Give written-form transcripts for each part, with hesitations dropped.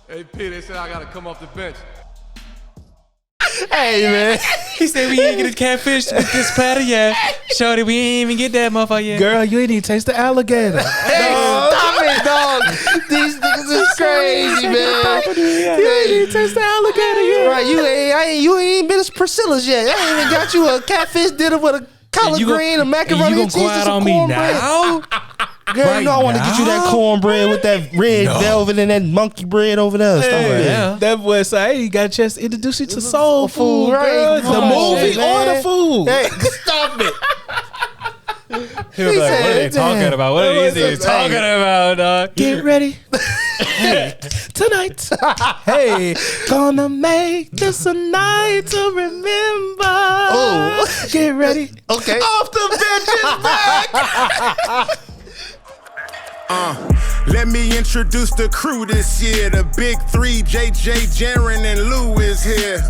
Hey, P, they said I gotta come off the bench. Hey, man. He said we ain't get a catfish with this platter yet. Shorty, we ain't even get that motherfucker yet. Girl, you ain't even taste the alligator. Hey, stop it, dog. These niggas is crazy, man. You ain't even taste the alligator yet. Right, you ain't been to Priscilla's yet. I ain't even got you a catfish dinner with a collard green, a macaroni and cheese, and some cornbread. now? Girl, Right you know I want to get you that now? cornbread with that red velvet and that monkey bread over there. Stop Hey, right there. Yeah. that boy said, I ain't got a chance to introduce you to soul food, right? girl. Come The on, movie man. or the food. Hey, stop it. He was like, what are they talking about? What are these niggas talking about, dog? Get ready. Tonight. Hey, gonna make this a night to remember. Oh. Get ready. Okay. Off the bench is back. Let me introduce the crew this year. The big three, JJ, Jaren, and Lou is here.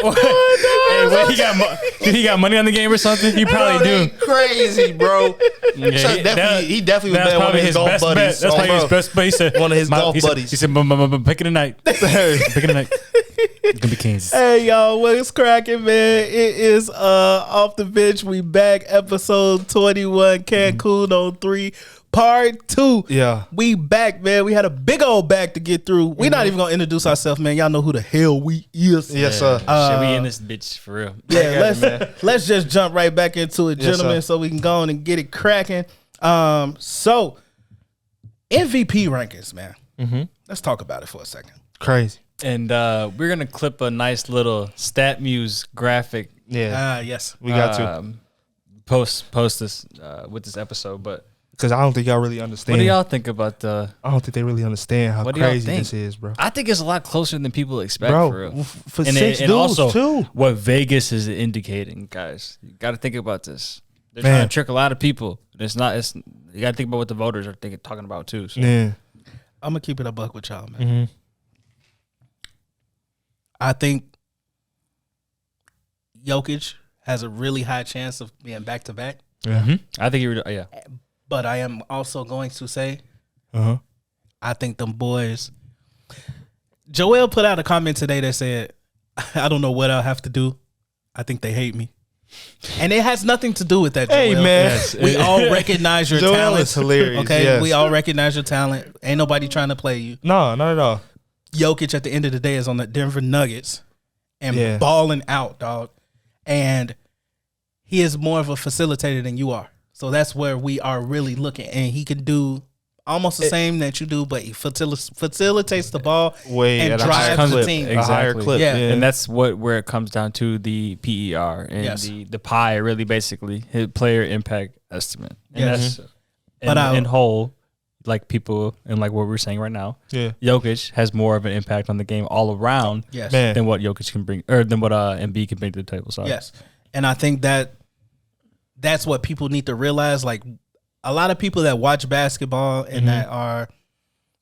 Hey, wait, he got money on the game or something? He probably do. Crazy, bro. Yeah, He definitely was that's bet one of probably his golf best buddies. bet. That's probably his best bet. He said, One of his golf buddies. He said, pick it tonight. Pick it tonight. It's gonna be Kansas. Hey y'all, what's cracking, man? It is off the bench. We back, episode 21, Cancun on 3, part 2. Yeah. We back, man. We had a big old back to get through. We're not even gonna introduce ourselves, man. Y'all know who the hell we is. Yes, sir. Shit, we in this bitch for real. Yeah, let's just jump right back into it, Yes, gentlemen, sir. so we can go on and get it cracking. So MVP rankings, man. Let's talk about it for a second. Crazy. And we're gonna clip a nice little stat muse graphic. Yeah. Yes. We got to. Post this with this episode. But Because I don't think y'all really understand. what do y'all think about the? I don't think they really understand how What do y'all crazy think? this is, bro. I think it's a lot closer than people expect, Bro, for real. for six dudes, also, too. what Vegas is indicating, guys. You got to think about this. They're Man. trying to trick a lot of people. It's not. It's you got to think about what the voters are talking about too. So. Yeah. I'm gonna keep it a buck with y'all, man. I think Jokic has a really high chance of being back to back, I think you were. Yeah. but I am also going to say Uh-huh. I think them boys. Joel put out a comment today that said, "I don't know what I'll have to do. I think they hate me," and it has nothing to do with that. Joel. Hey, man. Yes. We all recognize your Joel talent. is hilarious, Okay, yes. we all recognize your talent. Ain't nobody trying to play you. No, not at all. Jokic at the end of the day is on the Denver Nuggets and Yeah. balling out, dog. And he is more of a facilitator than you are. So that's where we are really looking. And he can do almost the same that you do, but he facilitates the ball Way and at a higher drives the clip. team. A higher Exactly. clip. Yeah. Yeah. And that's where it comes down to the PER and Yes. the pie, really, basically his player impact estimate. And Yes. that's But in whole, like people and like what we're saying right now. Yeah. Jokic has more of an impact on the game all around Yes. Man. than what Jokic can bring, or than what Embiid can bring to the table. Sorry. Yes. And I think that's what people need to realize. Like a lot of people that watch basketball and that are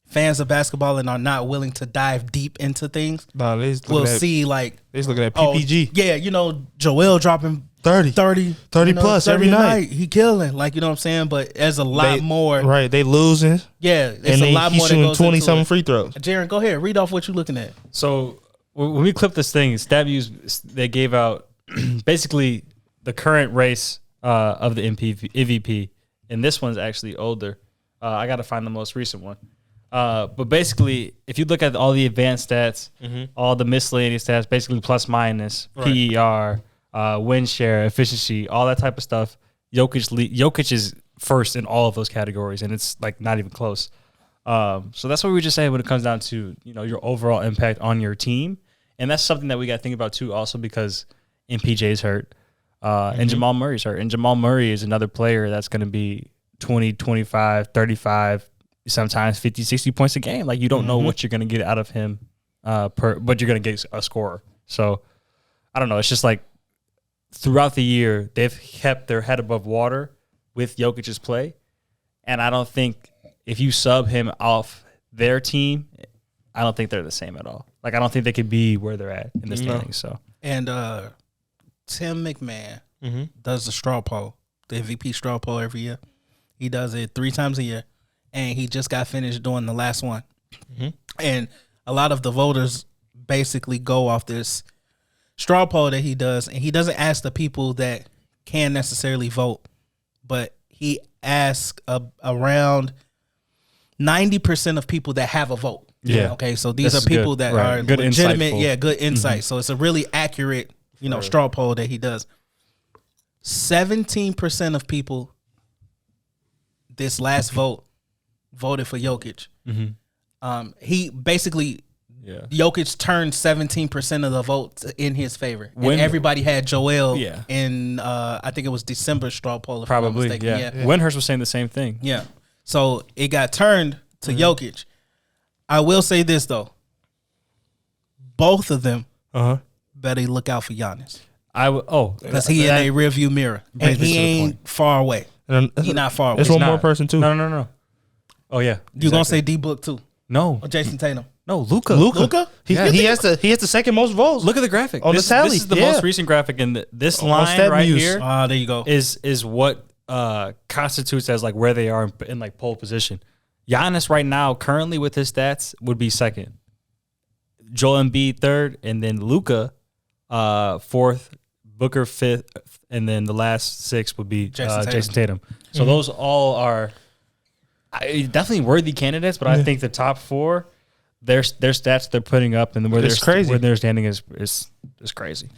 fans of basketball and are not willing to dive deep into things No, they just will looking at, see like, they just looking at oh, PPG. yeah, you know, Joel dropping 30. 30 plus every night. He killing, like, you know what I'm saying? But there's a lot more. Right. They losing. Yeah, it's And a lot he's more that shooting goes 20-something into free throws. it. Jaron, go ahead. Read off what you're looking at. So when we clip this thing, StatViews, they gave out basically the current race of the MVP, and this one's actually older. I got to find the most recent one. But basically, if you look at all the advanced stats, all the miscellaneous stats, basically plus minus, PER, win share, efficiency, all that type of stuff, Jokic is first in all of those categories, and it's like not even close. So that's what we were just saying when it comes down to, you know, your overall impact on your team. And that's something that we got to think about too, also because MPJ's hurt and Jamal Murray's hurt. And Jamal Murray is another player that's going to be 20, 25, 35, sometimes 50, 60 points a game. Like, you don't know what you're going to get out of him, but you're going to get a scorer. So I don't know. It's just like throughout the year, they've kept their head above water with Jokic's play. And I don't think if you sub him off their team, I don't think they're the same at all. Like I don't think they could be where they're at in the standings. So and Tim McMahon does the straw poll, the MVP straw poll every year. He does it 3 times a year, and he just got finished doing the last one. And a lot of the voters basically go off this straw poll that he does, and he doesn't ask the people that can necessarily vote, but he asks around 90% of people that have a vote. Yeah. Okay, so these This are is people good. that Right. are Good legitimate. insightful. Yeah, good insight. So it's a really accurate, straw poll that he does. 17% of people this last vote voted for Jokic. He basically Jokic turned 17% of the votes in his favor. When- and everybody had Joel Yeah. in I think it was December straw poll if I'm probably, not mistaken. yeah. Windhurst was saying the same thing. Yeah. So it got turned to Jokic. I will say this though. Both of them better look out for Giannis. Because Because he in a rearview mirror. And brings me he to the ain't far away. He not far away. There's one more person too. No. Oh yeah. You gonna say D-Book too? No. Or Jason Tatum? No, Luka. Luka? He has the second most votes. Look at the graphic. On the this tally, is the yeah. most recent graphic, and this On line Stat right Muse. here There you go. is what constitutes as like where they are in like pole position. Giannis right now, currently with his stats, would be second. Joel Embiid third, and then Luka fourth, Booker fifth, and then the last 6 would be Jason Tatum. So those all are definitely worthy candidates, but I think the top 4, their stats they're putting up and where where they're standing is crazy.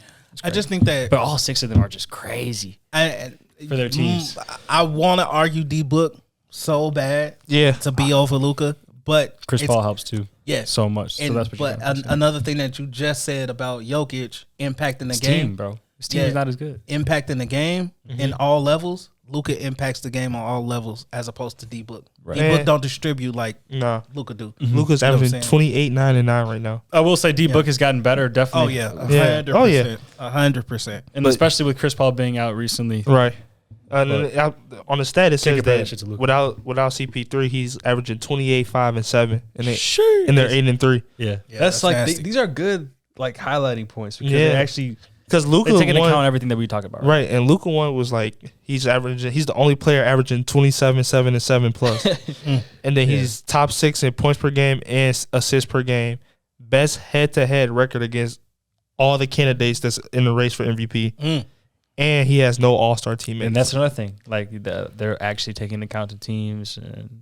I just think that But all 6 of them are just crazy for their teams. I want to argue D-Book so bad to be over Luka, but Chris it's- Paul helps too. Yeah. So much. So that's what but another thing that you just said about Jokic impacting the his game, team, bro. His team is not as good. impacting the game in all levels. Luka impacts the game on all levels as opposed to D-Book. Right. D-Book Man. don't distribute like Nah. Luka do. Luka's You know what I'm averaging saying? 28, 9, and 9 right now. I will say D-Book has gotten better, Oh definitely. yeah, Yeah. 100%. Oh, yeah. 100%. And especially with Chris Paul being out recently. Right. On the stat, it says compare that shit to that Luka. without CP3, he's averaging 28, 5, and 7, and they're 8 and 3. Yeah. that's That's like nasty. these are good like highlighting points because Yeah. they actually Because Luka They take into won, account everything that we talk about. right, and Luka one was like he's the only player averaging 27, 7, and 7 plus, and then he's top 6 in points per game and assists per game, best head-to-head record against all the candidates that's in the race for MVP. And he has no all-star teammates. And that's another thing. Like they're actually taking into account the teams, and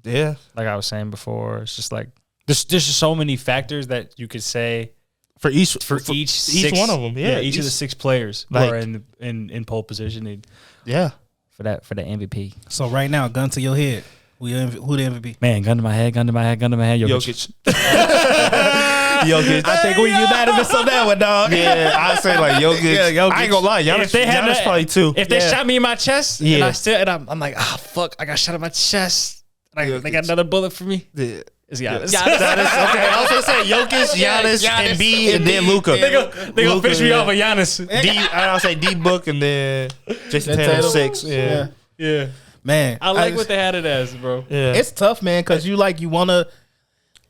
like I was saying before, it's just like there's just so many factors that you could say for each six, one of them. Yeah, each of the 6 players who like- are in pole position Yeah, for the MVP. So right now, gun to your head. Who the MVP? Man, gun to my head. Jokic. Jokic. I think we unanimous on that one, dog. Yeah, I say like Jokic. Yeah, Jokic. I ain't gonna lie, Giannis, If they had Giannis that- probably 2. If they shot me in my chest, and Yeah. I'm like, fuck, I got shot in my chest. And Jokic. they got another bullet for me. Yeah. It's Giannis. That is okay. I was gonna say Jokic, Giannis, Embiid, and then Luka. They gonna fish me off with Giannis. I'll say D Book and then Jason Tatum 6. Yeah. Yeah. Man, I like just- what they had it as, bro. Yeah. It's tough, man, because you wanna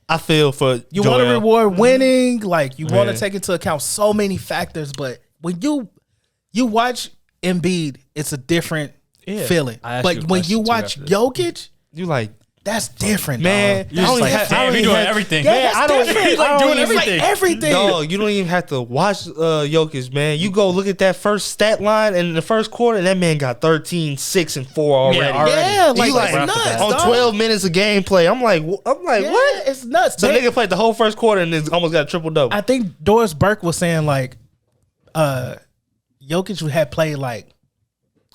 I feel for wanna Joel. reward winning, like you wanna Yeah. take into account so many factors, but when you watch Embiid, it's a different feeling. I asked you But a when question, you too, watch after this. Jokic, You like, that's different, man. dog. You're just like, damn, he doing everything. Yeah, Man, that's I don't- different. I don't doing even- everything. Like everything. Dog, you don't even have to watch Jokic, man. You go look at that first stat line, and in the first quarter, that man got 13, 6, and 4 already. Yeah, And like, you it's nuts, on dog. 12 minutes of gameplay. I'm like, Yeah, what? it's nuts. So nigga played the whole first quarter and then almost got a triple double. I think Doris Burke was saying like, Jokic had played like,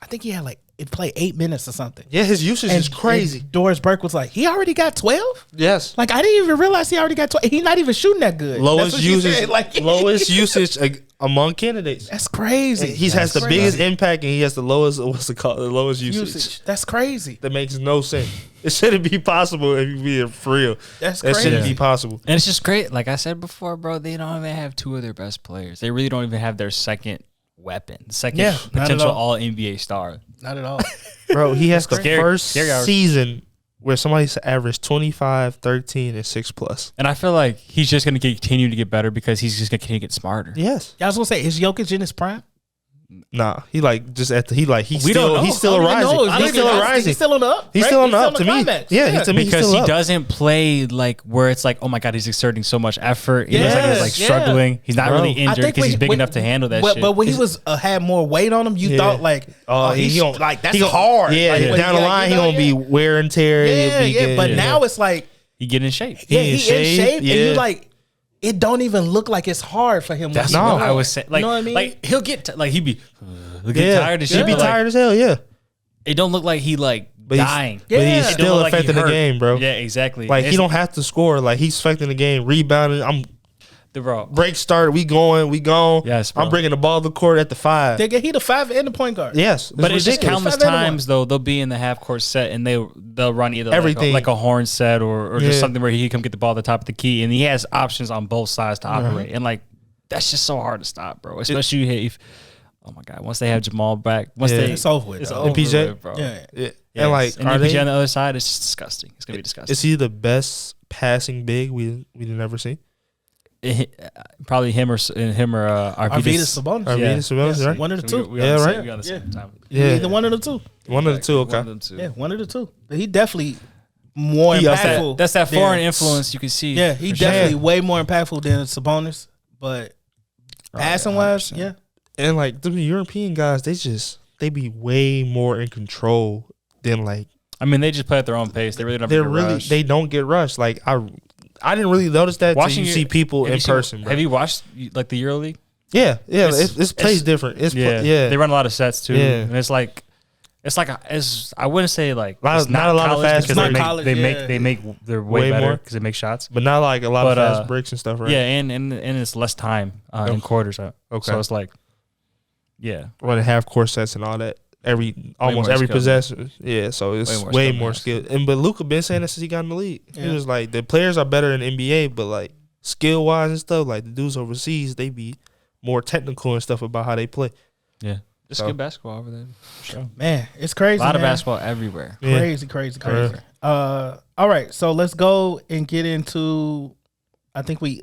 I think he had like it played 8 minutes or something. Yeah, his usage is crazy. and Doris Burke was like, he already got 12. Yes. Like I didn't even realize he already got 12. He's not even shooting that good. That's Lowest what she usage, said. Like lowest usage among candidates. That's crazy. He has the biggest impact and he has the lowest. What's it called? The lowest usage. That's crazy. That makes no sense. It shouldn't be possible if you be for real. That's That shouldn't crazy. be possible. And it's just great. Like I said before, bro, they don't even have 2 of their best players. They really don't even have their second weapon, second Yeah, not at potential all. all NBA star. Not at all. Bro, he has the Scary- first scary hours. season where somebody's average 25, 13, and 6+. And I feel like he's just going to continue to get better because he's just going to continue to get smarter. Yes. I was gonna say, is Jokic in his prime? Nah, he like just at the he's We don't know. he's still I don't even rising. know. He's still rising. He's still on the up. He's right? still on the up still to me. climax. Yeah, to me he's Because still he up. doesn't play like where it's like, oh my God, he's exerting so much effort. He looks like he's like Yes, struggling. He's not Bro. really injured because he's big enough to handle that shit. But when he was had more weight on him, you thought like, he don't like that's he gon- hard. Yeah, Like, down the line he gonna be wear and tear. Yeah, He'll be good. But now it's like, he get in shape. yeah, in he in shape, and yeah. you like. It don't even look like it's hard for him. That's when what he's I going. was saying. Like, you know what I mean? like he'll get like he'd be tired as shit. He'd be but, like, tired as hell. Yeah, it don't look like he like dying. but Yeah. he's It It don't still look like he affecting the hurt. game, bro. Yeah, exactly. Like he It's- don't have to score. Like he's affecting the game, rebounding. I'm bro. break start. We gone. Yes, bro. I'm bringing the ball to the court at the 5. He the 5 and the point guard. Yes, But it's just ridiculous. countless Five and one. times though they'll be in the half court set and they'll run either Everything. like a horn set or just Yeah. something where he can come get the ball at the top of the key and he has options on both sides to operate and like that's just so hard to stop, bro. Especially if oh my God, once they have Jamal back, once Yeah. they It's over with. it's dog. over PJ? with, bro. Yeah. Yeah. Yes. And like, and are PJ they? on the other side, it's just disgusting. It's gonna be disgusting. Is he the best passing big we've never seen? Probably him or Arvidas Arvidas Sabonis. Arvidas Sabonis, right? One of the So two. we Yeah, on the right. same- we on the same time. Yeah, Either one of the two. one of the two. Okay. One of them two. Yeah, one of the two. He definitely more He up impactful. That's that than- foreign influence you can see. Yeah, he for sure. definitely way more impactful than Sabonis. But passing wise, 100%. yeah. And like the European guys, they be way more in control than like I mean, they just play at their own pace. They really don't. they don't get rushed. Like I didn't really notice that till Watching you your- see people have in you seen- person, bro. Have you watched like the EuroLeague? Yeah, It's- it's plays different. It's Yeah, yeah. They run a lot of sets too. Yeah. And it's like I wouldn't say like it's not a lot of college fast because breaks. they Not college, make yeah. they make they're way Way better more. because they make shots. but not like a lot But, of fast breaks and stuff, right? Yeah, and it's less time in quarters. Okay. So it's like, yeah, Running half court sets and all that. Almost more every skill. possession. Yeah, so it's way more skill. And but Luka been saying that since he got in the league. He Yeah. was like, the players are better in the NBA, but like skill wise and stuff, like the dudes overseas, they be more technical and stuff about how they play. yeah. Just So- good basketball over there. For sure. Man, it's crazy. A lot of man. basketball everywhere. Yeah. Crazy. All right, so let's go and get into. I think one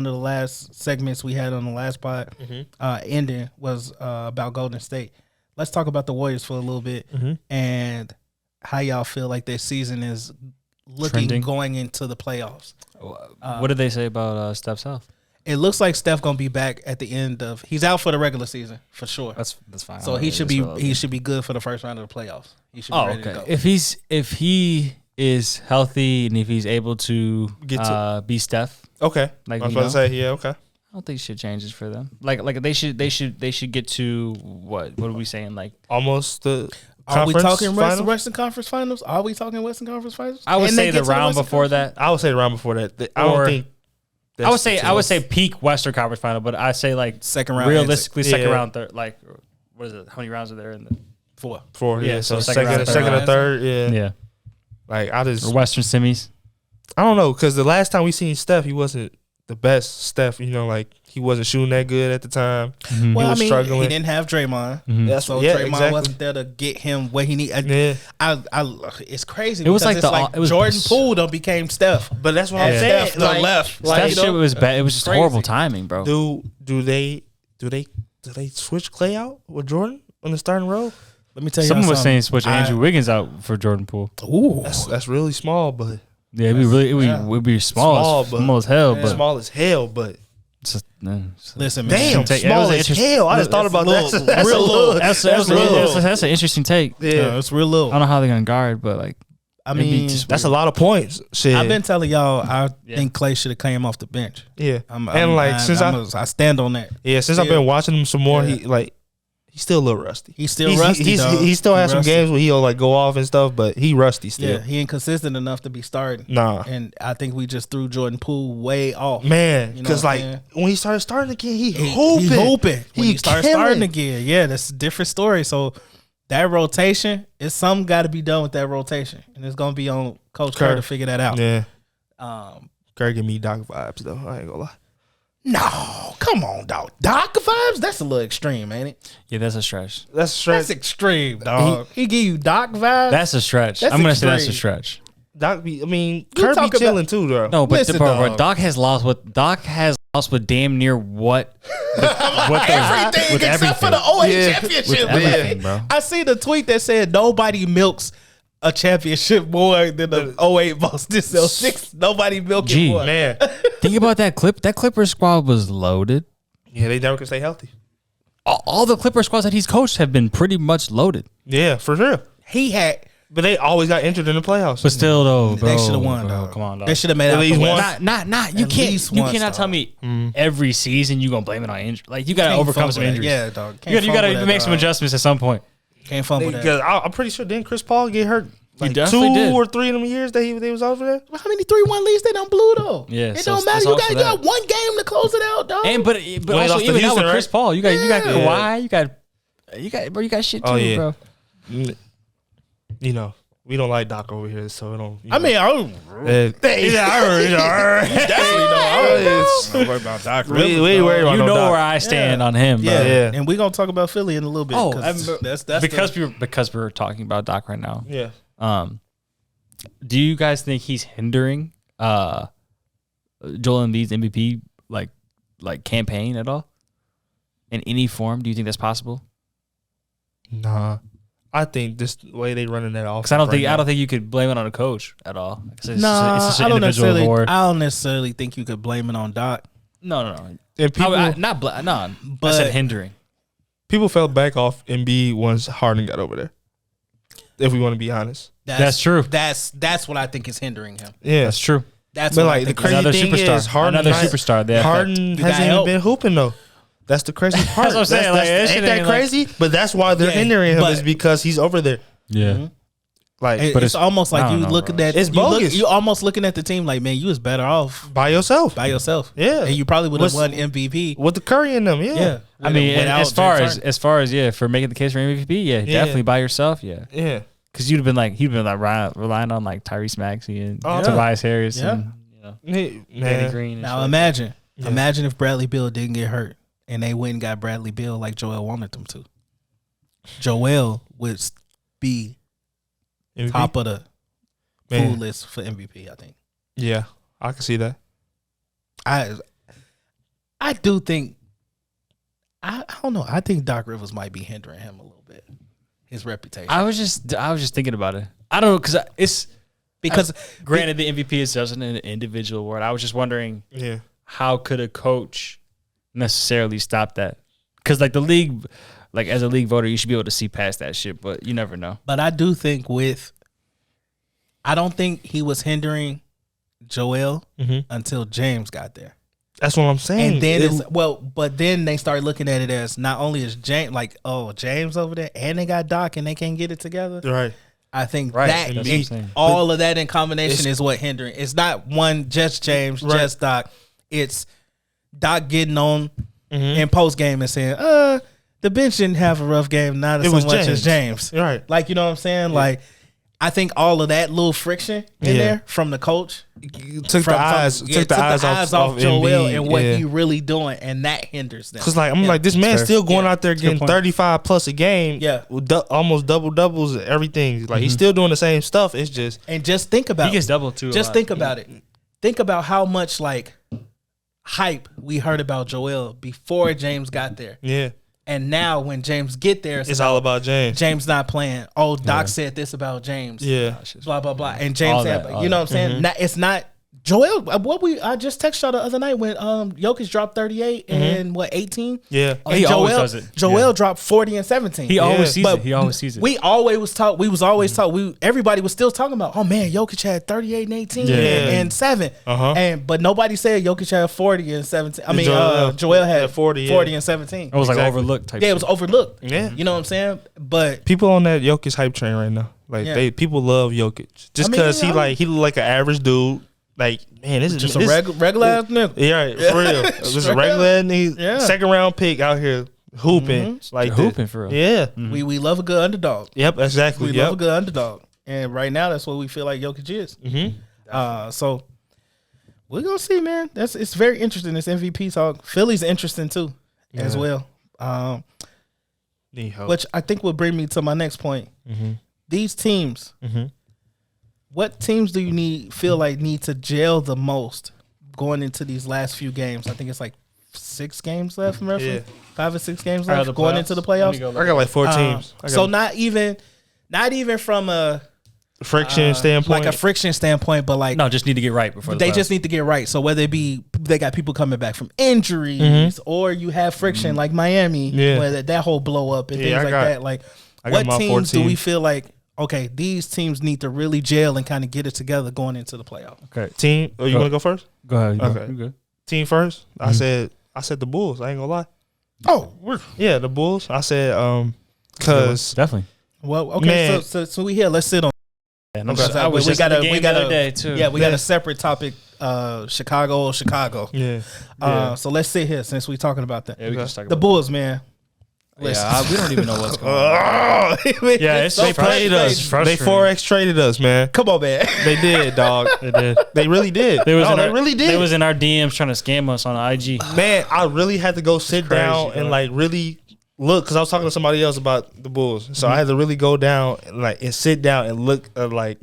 of the last segments we had on the last pod ending was about Golden State. Let's talk about the Warriors for a little bit and how y'all feel like their season is looking Trending. going into the playoffs. What did they say about Steph's health? It looks like Steph gonna be back at the end of. He's out for the regular season for sure. That's fine. So he should be good for the first round of the playoffs. He should be Oh, ready to okay. go. If he is healthy and if he's able to Get to- be Steph, Okay. Like, I was you about to know? say, yeah, okay. I don't think shit changes for them. Like they should get to what are we saying? Like Almost the Are we conference talking finals? Western Conference Finals? Are we talking Western Conference Finals? I would And they say get the to round Western before Conference? that. I would say the round before that. I don't Or- think I would say that's too peak Western Conference final, but I say like Second round realistically exit. second Yeah. round third. Like what is it? How many rounds are there in the Four. four. Yeah, Yeah, so so second round, second third or third. Yeah. yeah Like I just or Western semis? I don't know, because the last time we seen Steph, he wasn't the best Steph. You know, like he wasn't shooting that good at the time. Well, I was mean, struggling. he didn't have Draymond, That's so yeah, Draymond exactly. wasn't there to get him what he need. Yeah, It's crazy. It was because like it's it was Jordan Poole done became Steph. but that's what And I'm saying. Steph done left. like, That you shit know, was bad. It was just crazy. horrible timing, bro. do they switch Clay out with Jordan on the starting row? Let me tell you. Someone was saying something. switch Andrew Wiggins out for Jordan Poole. Ooh, That's really small, but Yeah, it'd be small Small, as hell, but small as hell. But it's just, listen, man. damn, take- that small was an as interest- hell. I just thought about that. little- That's real a little. little. that's an interesting take. Yeah, it's real I little. don't know how they're gonna guard, but like I it'd be mean, just that's a lot of points. Shit. I've been telling y'all. I think Clay should have came off the bench. yeah, I stand on that. since I've been watching him some more, he's still a little rusty. He's still rusty. dog. He still has some rusty. games where he'll like go off and stuff, but he rusty still. Yeah, he ain't consistent enough to be starting. Nah, And I think we just threw Jordan Poole way off. man, You know because what I'm like saying? when he started starting again, he He hooping. when He he started killing. starting again. Yeah, that's a different story. So that rotation is something got to be done with that rotation, and it's gonna be on Coach Kerr to figure that out. Yeah, Um, Kerr give me Doc vibes though. I ain't gonna lie. No, come on, dog. Doc vibes? That's a little extreme, ain't it? Yeah, that's a stretch. That's straight. That's extreme, dog. He give you Doc vibes? That's a stretch. That's I'm gonna say that's a extreme. stretch. Doc be, I mean, You Kirby talk about- chilling too, though. No, but Listen, bro, dog. Doc has lost with damn near what? Everything with except for everything. the 08 Yeah. championship, With man. everything, bro. I see the tweet that said nobody milks a championship more than the 08 Boston Celtics. Nobody milking Gee, more. Man, Think about that clip. That Clippers squad was loaded. yeah, they never can stay healthy. All the Clipper squads that he's coached have been pretty much loaded. Yeah, for sure. He had. But they always got injured in the playoffs. But still, though, bro, They should have won, bro, dog. Come on, dog. They should have made At out least the one. West. Not. You At can't. least You once, cannot dog. tell me every season you gonna blame it on injury. Like you gotta Can't overcome fumble some that. injuries. Yeah, dog. You gotta make some adjustments at some point. Can't fumble that. Because I'm pretty sure didn't Chris Paul get hurt like definitely 2 did. or 3 of them years that they was over there? How many 3-1 leads they done blew though? Yeah, it so don't matter. it's You also got that. one game to close it out, dog. And but Well, they also lost to even now Houston, with Chris right? Paul, you got Yeah. Kawhi, you got shit too, Oh, yeah. bro. You know, we don't like Doc over here, so we don't. I mean, definitely worry about Doc. we worry about You no know Doc. where I stand on him, bro. Yeah. Yeah. And we're gonna talk about Philly in a little bit. Oh, 'cause that's because we're talking about Doc right now. Yeah. Do you guys think he's hindering Joel Embiid's MVP like campaign at all? In any form? Do you think that's possible? Nah. I think this way they running that off. Because I don't think you could blame it on a coach at all. It's no. just an I don't individual necessarily. award. I don't necessarily think you could blame it on Doc. No. And people, I But- said hindering. people fell back off Embiid once Harden got over there. If we want to be honest. That's true. That's what I think is hindering him. Yeah. That's true. That's But what I like the think. crazy Another thing superstar. is Harden Another superstar, the Harden got hasn't even help. been hooping though. That's the crazy part. That's what I'm saying, like, that shit ain't that ain't like- crazy? But that's why they're Yeah, hindering him but- is because he's over there. Yeah. Like It- But it's it's- almost I like don't you know, looking bro. at It's bogus. You almost looking at the team like, man, you was better off by yourself. by yourself. Yeah. and you probably would have What's- won MVP. With the Curry in them, yeah. Yeah, I mean, without as far James as for making the case for MVP, yeah, definitely by yourself, yeah. Yeah. Because he'd been like relying on like Tyrese Maxey and Oh, yeah. Tobias Harris Yeah. and Danny Man. Green. And Now shit. imagine if Bradley Beal didn't get hurt and they went and got Bradley Beal like Joel wanted them to. Joel would be MVP? top of the Man. full list for MVP. I think. Yeah, I can see that. I do think. I don't know. I think Doc Rivers might be hindering him a little bit. His reputation. I was just thinking about it. I don't know because it's because granted the MVP is just an individual award. I was just wondering Yeah. how could a coach necessarily stop that? Because like the league, like as a league voter, you should be able to see past that shit, but you never know. But I do think I don't think he was hindering Joel until James got there. That's what I'm saying. And then but then they started looking at it as not only is James James over there and they got Doc and they can't get it together. right. I think Right, that that's what I'm saying. all of that in combination is what hindering. It's not one just James, Right. just Doc. It's Doc getting on in post game and saying, the bench didn't have a rough game, not It so was much as James. Right. Like, you know what I'm saying? Like, I think all of that little friction in Yeah. there from the coach Took the eyes off Joel Embiid, and what yeah. he really doing, and that hinders them. Cause like I'm Yeah. like this man's fair. still going Yeah. out there Good getting point. 35 plus a game. Yeah. with almost double doubles, everything. Like he's still doing the same stuff. It's just And just think about He gets double too. Just think about it. Think about how much like hype we heard about Joel before James got there. yeah. And now when James get there, It's all about James. James not playing. Oh, Doc said this about James. Yeah. Blah blah blah. And James All said, that, all you know what I'm saying? Not, it's not Joel. I just texted y'all the other night when Jokic dropped 38 and 18. Yeah. Oh, he And always does it. Joel dropped 40 and 17. He always sees But it. He always sees it. We always was talk. We was always talk. Everybody was still talking about. Oh man, Jokic had 38 and 18 Yeah. and 7. But nobody said Jokic had 40 and 17. I mean, Joel had 40 and 17. it was like Exactly. overlooked type. Yeah, it was overlooked. Yeah. You know what I'm saying? But People on that Jokic hype train right now. Like Yeah. people love Jokic just I mean, because I mean- he look like an average dude. Like man, this is just a this, regular ass nigga. Yeah, right, for real. Just a Straight regular up. nigga, Yeah. second round pick out here hooping like They're that. hooping for real. Yeah. We love a good underdog. Yep. Exactly. We Yep. love a good underdog. And right now, that's what we feel like Jokic is. So We're gonna see, man. It's very interesting. This MVP talk. Philly's interesting too, as well. Need help. Which I think will bring me to my next point. These teams. What teams do you feel like need to gel the most going into these last few games? I think it's like 6 games left from referee. 5 or 6 games left going into the playoffs. I got like 4 teams. So not even from a friction standpoint, like a friction standpoint, but like No, just need to get right before they just need to get right. So whether it be they got people coming back from injuries, or you have friction like Miami, where that whole blow up and things like that. Like, what teams do we feel like? Okay, these teams need to really gel and kind of get it together going into the playoff. Okay, team. Oh, you want to go first? go ahead. Okay, You good. Team first. I said the Bulls. I ain't gonna lie. Oh, Yeah, the Bulls. I said because Definitely. well, okay. Man. So we here. Let's sit on. And Okay. we got a day too. Yeah, we got a separate topic. Chicago. yeah. So let's sit here since we're talking about that. Yeah, we can just talk The about Bulls, man. Yeah, we don't even know what's going on. Yeah, it's They played us. They Forex traded us, man. Come on, man. They did, dog. They did. They really did. They really did. They was in our DMs trying to scam us on IG. Man, I really had to go sit down and dog. like really look because I was talking to somebody else about the Bulls, so I had to really go down and sit down and look at like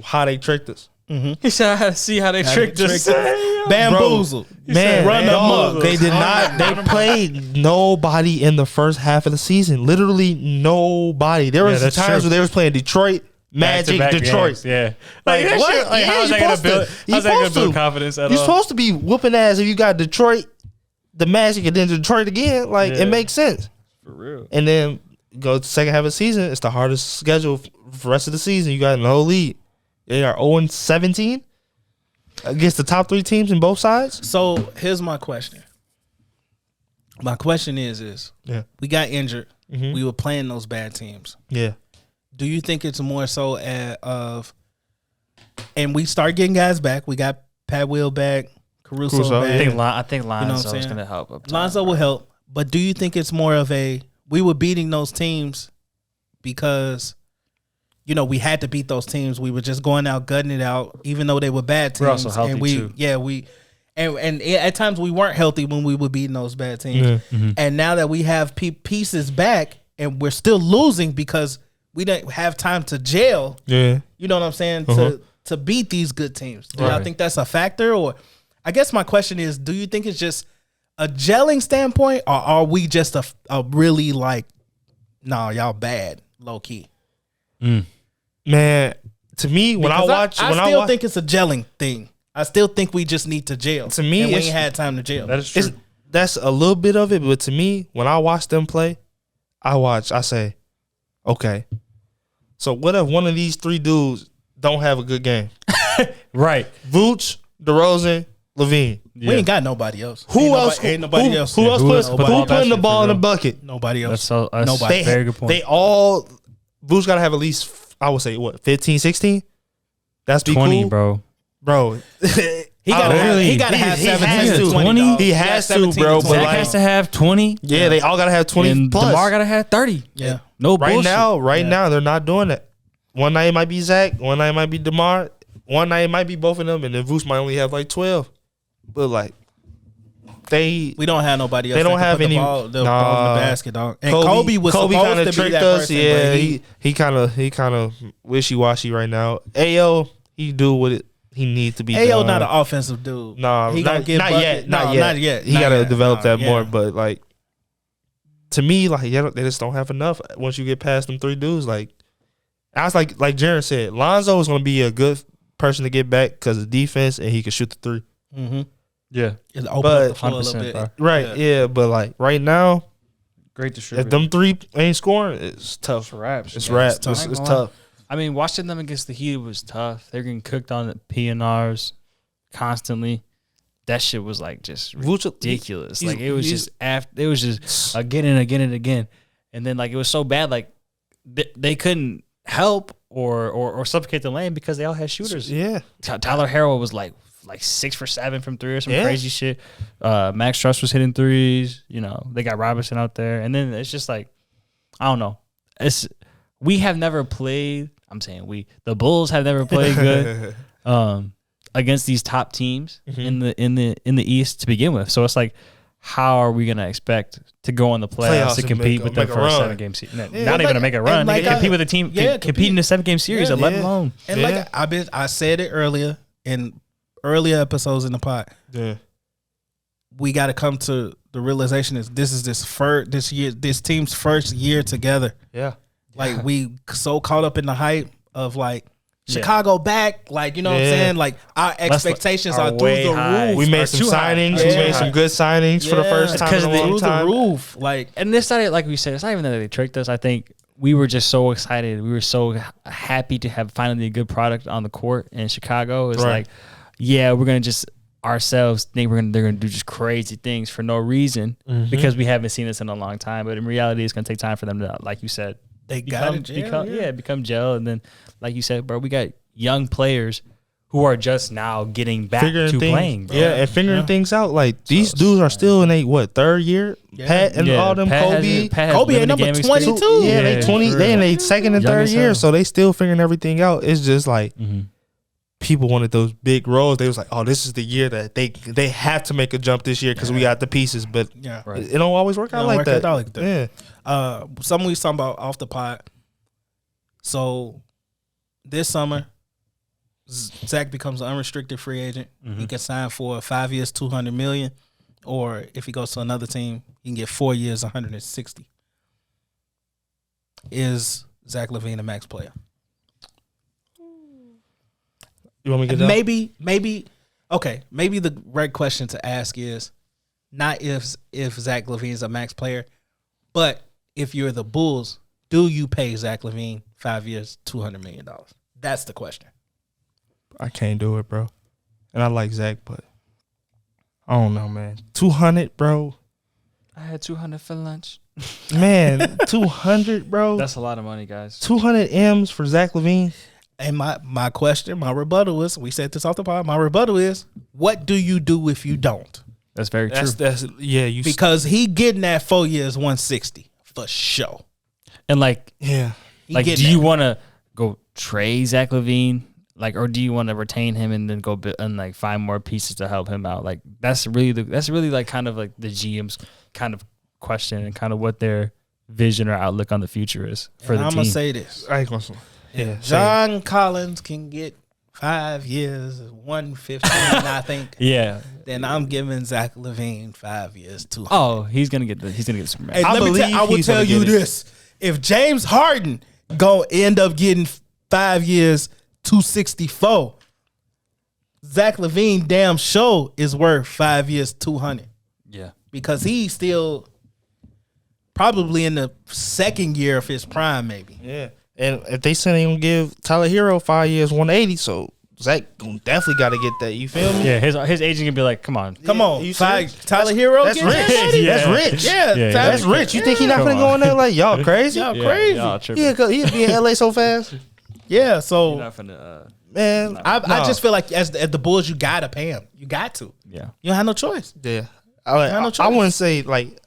how they tricked us. He said I had to see how they tricked us. Bamboozled. Man, run them dog, up. they did not. They played nobody in the first half of the season. Literally nobody. There was that's times true. where they was playing Detroit, Magic, Back-to-back Detroit. games, yeah. Like, that what? shit, like, Yeah, how is you that gonna supposed build? to. How's that gonna supposed build to. confidence at You're all? supposed to be whooping ass if you got Detroit, the Magic, and then Detroit again. Like Yeah. it makes sense. For real. And then go to the second half of the season. It's the hardest schedule for the rest of the season. You got in the whole league. They are 0-17 against the top 3 teams in both sides. So here's my question. My question is Yeah. we got injured. We were playing those bad teams. Yeah. Do you think it's more so and we start getting guys back. We got Pat Will back, Caruso Caruso, back. yeah. I think what I'm Lonzo is saying? going to help. Up top. Lonzo will help. But do you think it's more of we were beating those teams because, we had to beat those teams. We were just going out, gutting it out, even though they were bad teams. We're also healthy, too. And at times we weren't healthy when we were beating those bad teams. Yeah. And now that we have pieces back and we're still losing because we didn't have time to gel, Yeah. you know what I'm saying, to beat these good teams. Do y'all Right. think that's a factor? Or I guess my question is, do you think it's just a gelling standpoint, or are we just a really like, nah, y'all bad, low key? Man, to me, when I watch, I think it's a gelling thing. I still think we just need to gel. To me, and we it's- ain't had time to gel. That is true. that's a little bit of it, but to me, when I watch them play, I say, okay, so what if one of these 3 dudes don't have a good game? Right. Vooch, DeRozan, Levine. We ain't got nobody else. Who else? Ain't nobody else. Who else else putting the for ball in the real? bucket? Nobody else. That's Nobody. very good point. They all Vooch got to have at least, I would say, what, 15, 16? That's be 20, cool, bro. He gotta Literally, have he 17 has to to. 20. dog. He has to, 17 bro, to but 20. Zach like- has to have 20. Yeah, they all got to have 20 And plus. DeMar got to have 30. Yeah. No Right bullshit. now, they're not doing that. One night it might be Zach, one night it might be DeMar, one night it might be both of them, and then Vooch might only have like 12. But like, We don't have nobody else. They don't that can have put any- the ball in the Nah. basket, dog. And Kobe was supposed kinda to be tricked that us. person, Yeah, but he kind of wishy washy right now. Ayo, he do what he needs to be. Ayo done. not an offensive dude. Nah, he gonna not get yet. bucket- Not no, yet. Not yet. He Not got to yet. develop Nah, that yeah. more. But like, to me, like they just don't have enough. Once you get past them 3 dudes, like I was like Jaren said, Lonzo is going to be a good person to get back because of defense and he can shoot the 3. Mm-hmm. Yeah. Just open But- up the floor a little 100%, bit. bro. Right? Yeah. But like right now, Great if distributor. them 3 ain't scoring, it's tough. for raps. It's Yeah, rap. tough. It's I ain't gonna tough. lie. I mean, watching them against the Heat was tough. They're getting cooked on the PNRs constantly. That shit was like just Vooch- ridiculous. he's- Like it was he's- just after. It was just again and again and again, and then like it was so bad. Like they couldn't help or supplicate the lane because they all had shooters. Yeah. Tyler Harrell was like 6 for 7 from 3 or some Yeah. crazy shit. Max Struss was hitting threes. They got Robinson out there, and then it's just like I don't know. We have never played. I'm saying the Bulls have never played good. against these top teams in the East to begin with. So it's like, how are we gonna expect to go in the playoffs to compete with them for a 7-game series? Not even to make a run. They compete with a team, compete in a 7-game series, let alone. And like I said it earlier in earlier episodes in the pod. Yeah. We got to come to the realization is this team's first year together. Yeah. Like we so caught up in the hype of like Chicago back, like you know what I'm saying. Like our expectations are through the roof. We made some signings. We made some good signings for the first time in a long time. Through the roof, like, and this started like we said. It's not even that they tricked us. I think we were just so excited. We were so happy to have finally a good product on the court in Chicago. It's like, yeah, we're gonna just ourselves think they're gonna do just crazy things for no reason because we haven't seen this in a long time. But in reality, it's gonna take time for them to, like you said, become gel. And then, like you said, bro, we got young players who are just now getting back to playing, bro. Yeah, and figuring things out. Like these dudes are still in a third year. Pat and all them, Kobe at number 22. Yeah, they 20. They in a second and third year, so they still figuring everything out. It's just like. People wanted those big roles. They was like, "Oh, this is the year that they have to make a jump this year because we got the pieces." But it don't always work out like that. Yeah. Something we was talking about off the pod. So this summer, Zach becomes an unrestricted free agent. He can sign for 5 years, $200 million, or if he goes to another team, he can get 4 years, $160. Is Zach LaVine a max player? You want me to get down? Maybe the right question to ask is not if Zach LaVine is a max player, but if you're the Bulls, do you pay Zach LaVine 5 years, $200 million? That's the question. I can't do it, bro. And I like Zach, but I don't know, man. 200, bro. I had 200 for lunch. Man, 200, bro. That's a lot of money, guys. 200 M's for Zach LaVine. And my question, my rebuttal is, we said this off the pod, my rebuttal is, what do you do if you don't? That's very true. Because he getting that 4 years, 160 for sure. And like, do you want to go trade Zach LaVine, like, or do you want to retain him and then go and like find more pieces to help him out? Like, that's really like kind of like the GM's kind of question and kind of what their vision or outlook on the future is for the team. I'm gonna say this. I ain't gonna say. Yeah, John Collins can get 5 years, 115, I think. Yeah. Then I'm giving Zach LaVine 5 years, 200. Oh, he's gonna get the super. Hey, I will tell you this: if James Harden gonna end up getting 5 years, 264, Zach LaVine damn sure is worth 5 years, 200. Yeah, because he's still probably in the second year of his prime, maybe. Yeah. And if they say they gonna give Tyler Hero 5 years, 180, so Zach definitely got to get that. You feel me? Yeah, his agent can be like, come on, Tyler Hero, that's rich. That's rich. Yeah, that's rich. You think he not gonna go in there like y'all crazy? Y'all crazy? Y'all tripping. Yeah, he'll be in LA so fast. Yeah, so You're not finna, man, I just feel like as the Bulls, you gotta pay him. You got to. Yeah, you don't have no choice. Yeah, I wouldn't say like.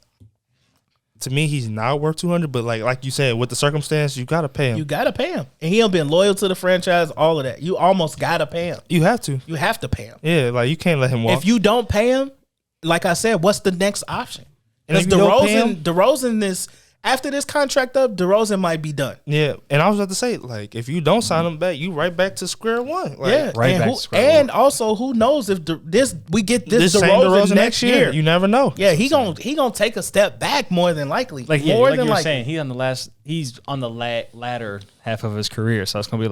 To me, he's not worth 200, but like you said, with the circumstance, you gotta pay him. You gotta pay him, and he ain't been loyal to the franchise. All of that, you almost gotta pay him. You have to. You have to pay him. Yeah, like you can't let him walk. If you don't pay him, like I said, what's the next option? Because DeRozan is after this contract up, DeRozan might be done. Yeah, and I was about to say, like, if you don't sign him back, you right back to square one. Like, yeah, right back to square one. And also, who knows if we get this DeRozan next year? You never know. Yeah, he gonna take a step back more than likely. Like more like than you were likely. saying, he's on the latter half of his career, so it's gonna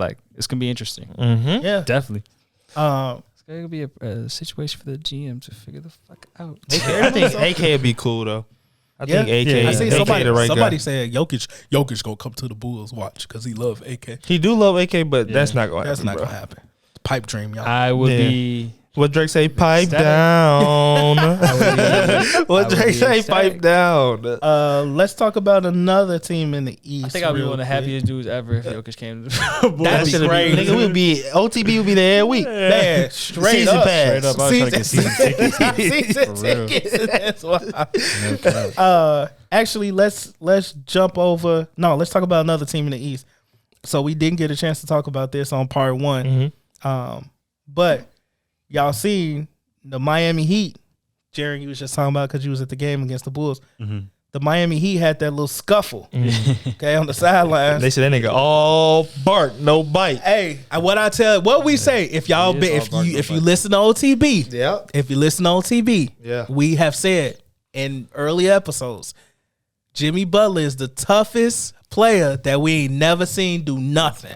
be interesting. Mm-hmm. Yeah, definitely. It's gonna be a situation for the GM to figure the fuck out. I think AK would be cool though. I think AK. I see AK somebody said Jokic gonna come to the Bulls watch because he love AK. He do love AK, but that's not gonna happen. That's not gonna happen. Pipe dream, y'all. I would be. What Drake say? Pipe down. What Drake say? Pipe down. Let's talk about another team in the East. I think I'll be one of the happiest dudes ever if Jokic came to the Bulls. That'd be great. Nigga, OTB would be there every week. Man, straight Season up. pass. Straight up, I was trying to get season tickets. Season For real. tickets. That's why. Actually, let's jump over. No, let's talk about another team in the East. So we didn't get a chance to talk about this on part one. Mm-hmm. But y'all seen the Miami Heat. Jerry, you was just talking about because you was at the game against the Bulls. The Miami Heat had that little scuffle, okay, on the sidelines. They said that nigga all bark, no bite. Hey, what we say, if y'all if you listen to OTB, Yep. if you listen to OTB, Yeah. we have said in early episodes, Jimmy Butler is the toughest player that we ain't never seen do nothing.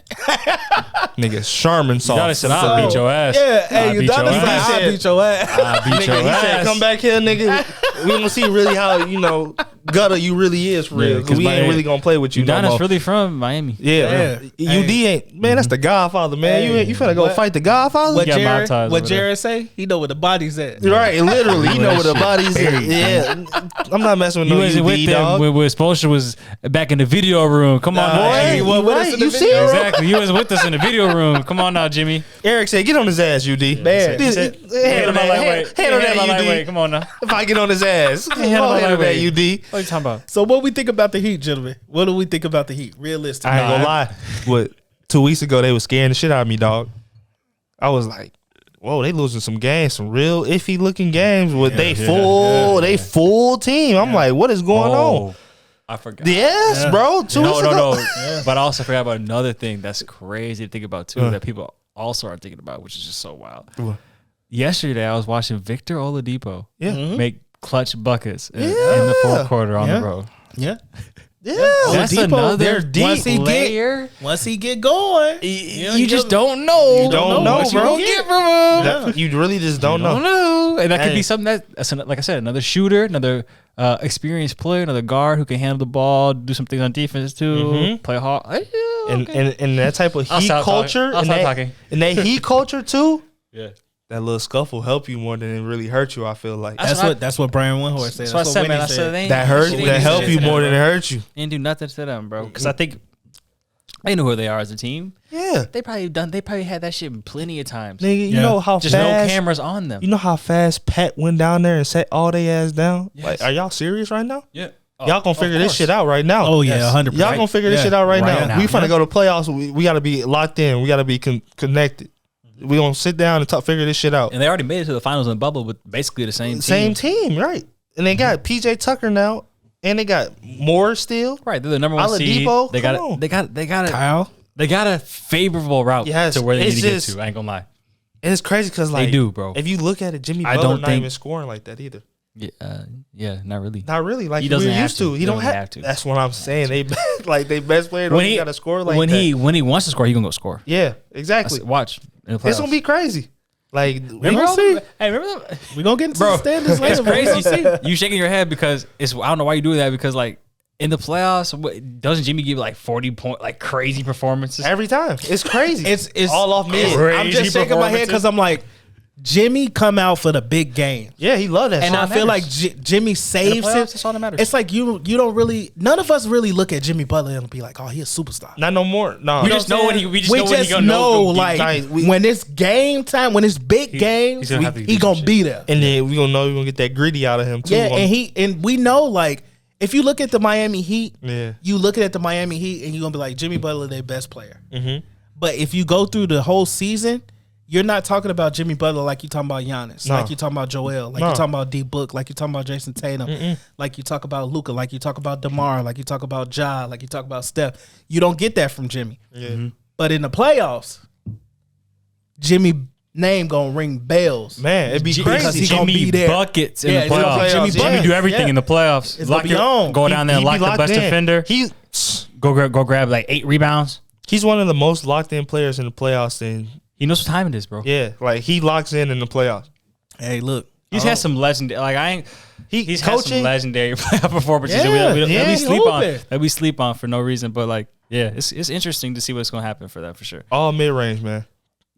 Nigga, Charmin sauce. Udonis said, "I'll beat your ass." Yeah, hey, I'll you beat done your this? ass. I'll beat your ass. I'll beat your Nigga, he said, ass. "Come back here, nigga. We gonna see really how gutter you really is for real. Yeah, Because we ain't really gonna play with you no Udonis more." really from Miami. Yeah, Yeah. UD ain't man. That's the Godfather, man. Hey. You finna go fight the Godfather? What got Jared, baptized what over there. Jared say? He know where the body's at. Right, literally. You know where the shit body's at. Yeah, I'm not messing with You no wasn't with UD, them dog. when Spoelstra was back in the video room. Come on, Nah, now, hey, Jimmy. what with us right, in the you video see, room? Exactly. You was with us in the video room. Come on now, Jimmy. Eric said, "Get on his ass, UD." Man, He said, Handle that, handle that, UD. Come on now. If I get on his ass, handle my handle that, lightweight. UD. What are you talking about? So what we think about the Heat, gentlemen? What do we think about the Heat? Realistically. I ain't gonna lie. What 2 weeks ago they was scaring the shit out of me, dog. I was like, "Whoa, they losing some games, some real iffy looking games with they full team." I'm like, "What is going on?" I forgot. Yes, bro. 2 weeks ago. No. But I also forgot about another thing that's crazy to think about too that people also are thinking about, which is just so wild. Yesterday, I was watching Victor Oladipo make clutch buckets in the fourth quarter on the road. Yeah. Yeah, That's Oladipo, another they're deep once he layer. Once he get going, You just don't know. You don't know, what you bro. gonna get from him. You really just don't I don't know. know. And that could Hey. be something that's like I said, another shooter, another experienced player, another guard who can handle the ball, do some things on defense too, play hard. And that type of I'll heat stop culture, talking. I'll stop talking. and that heat culture too. Yeah. That little scuffle help you more than it really hurt you. I feel like that's what Brian Windhorst said. That's what I said, man. I Whitney said they ain't- that hurt. they ain't That do help shit you to more them, than it bro. hurt you. They ain't do nothing to them, bro. Because I think they know who they are as a team. Yeah, They probably had that shit plenty of times. nigga. You Yeah. know how Just fast no cameras on them. You know how fast Pat went down there and set all they ass down? Yes. Like, are y'all serious right now? Yeah. Y'all gonna figure this shit out right now. Oh yeah, 100%. Y'all gonna figure this shit out right, Right now. now. We finna go to playoffs. We gotta be locked in. We gotta be connected. We gonna sit down and figure this shit out. And they already made it to the finals in the bubble with basically the same team. Same team, right? And they got PJ Tucker now, and they got Moore still. Right, they're the number one seed. Oladipo, They got come on. Kyle. They got a favorable route Yes, to where they need it's to just- get to. I ain't gonna lie. And it's crazy because like do, bro. If you look at it, Jimmy I Butler don't not think- even scoring like that either. Yeah, not really. Not really. Like He he doesn't we're have used to. to. He He don't doesn't have have to. That's what I'm saying. They like they best player don't got to score like when that. he wants to score, he gonna go score. Yeah, exactly. Watch. In the It's playoffs. gonna be crazy. Like we Remember gonna see. Hey, remember that? We gonna get into Bro, the standards later. It's but we crazy. gonna see. You shaking your head because it's. I don't know why you do that because like in the playoffs, doesn't Jimmy give like 40 point like crazy performances? Every time. It's crazy. It's all off mid. Crazy I'm just shaking my head because I'm like, Jimmy come out for the big game. Yeah, he loved that. And shit. I feel like Jimmy saves playoffs, it. that's all that matters. It's like you don't really. None of us really look at Jimmy Butler and be like, oh, he a superstar. not no more. No, We just know when he. We just know when he gonna know, go like guys, we- when it's game time, when it's big games, he's gonna have to do he some gonna shit. be there. and then we gonna know we gonna get that gritty out of him too. Yeah, and we know like if you look at the Miami Heat, Yeah. you looking at the Miami Heat and you're gonna be like Jimmy Butler, their best player. Mm-hmm. But if you go through the whole season, you're not talking about Jimmy Butler like you talking about Giannis, No. like you talking about Joel, like No. you talking about D Book, like you talking about Jason Tatum, like you talk about Luka, like you talk about DeMar, like you talk about Ja, like you talk about Steph. You don't get that from Jimmy. Yeah. But in the playoffs, Jimmy name gonna ring bells. Man, it'd be Because crazy. he gonna be there. buckets in Yeah, the it's gonna playoffs. be Jimmy Jimmy buckets. do everything Yeah. in the playoffs. It's gonna be on. Go down there and He lock be the best in. defender. Go grab like 8 rebounds. He's one of the most locked in players in the playoffs. And He knows what time it is, bro. yeah, like he locks in the playoffs. Hey, look. He's had some legendary. Like I ain't. He's had some coaching. legendary playoff performances Yeah, that we he sleep on. hooping. That we sleep on for no reason. But like, yeah, it's interesting to see what's gonna happen for that for sure. All mid range, man.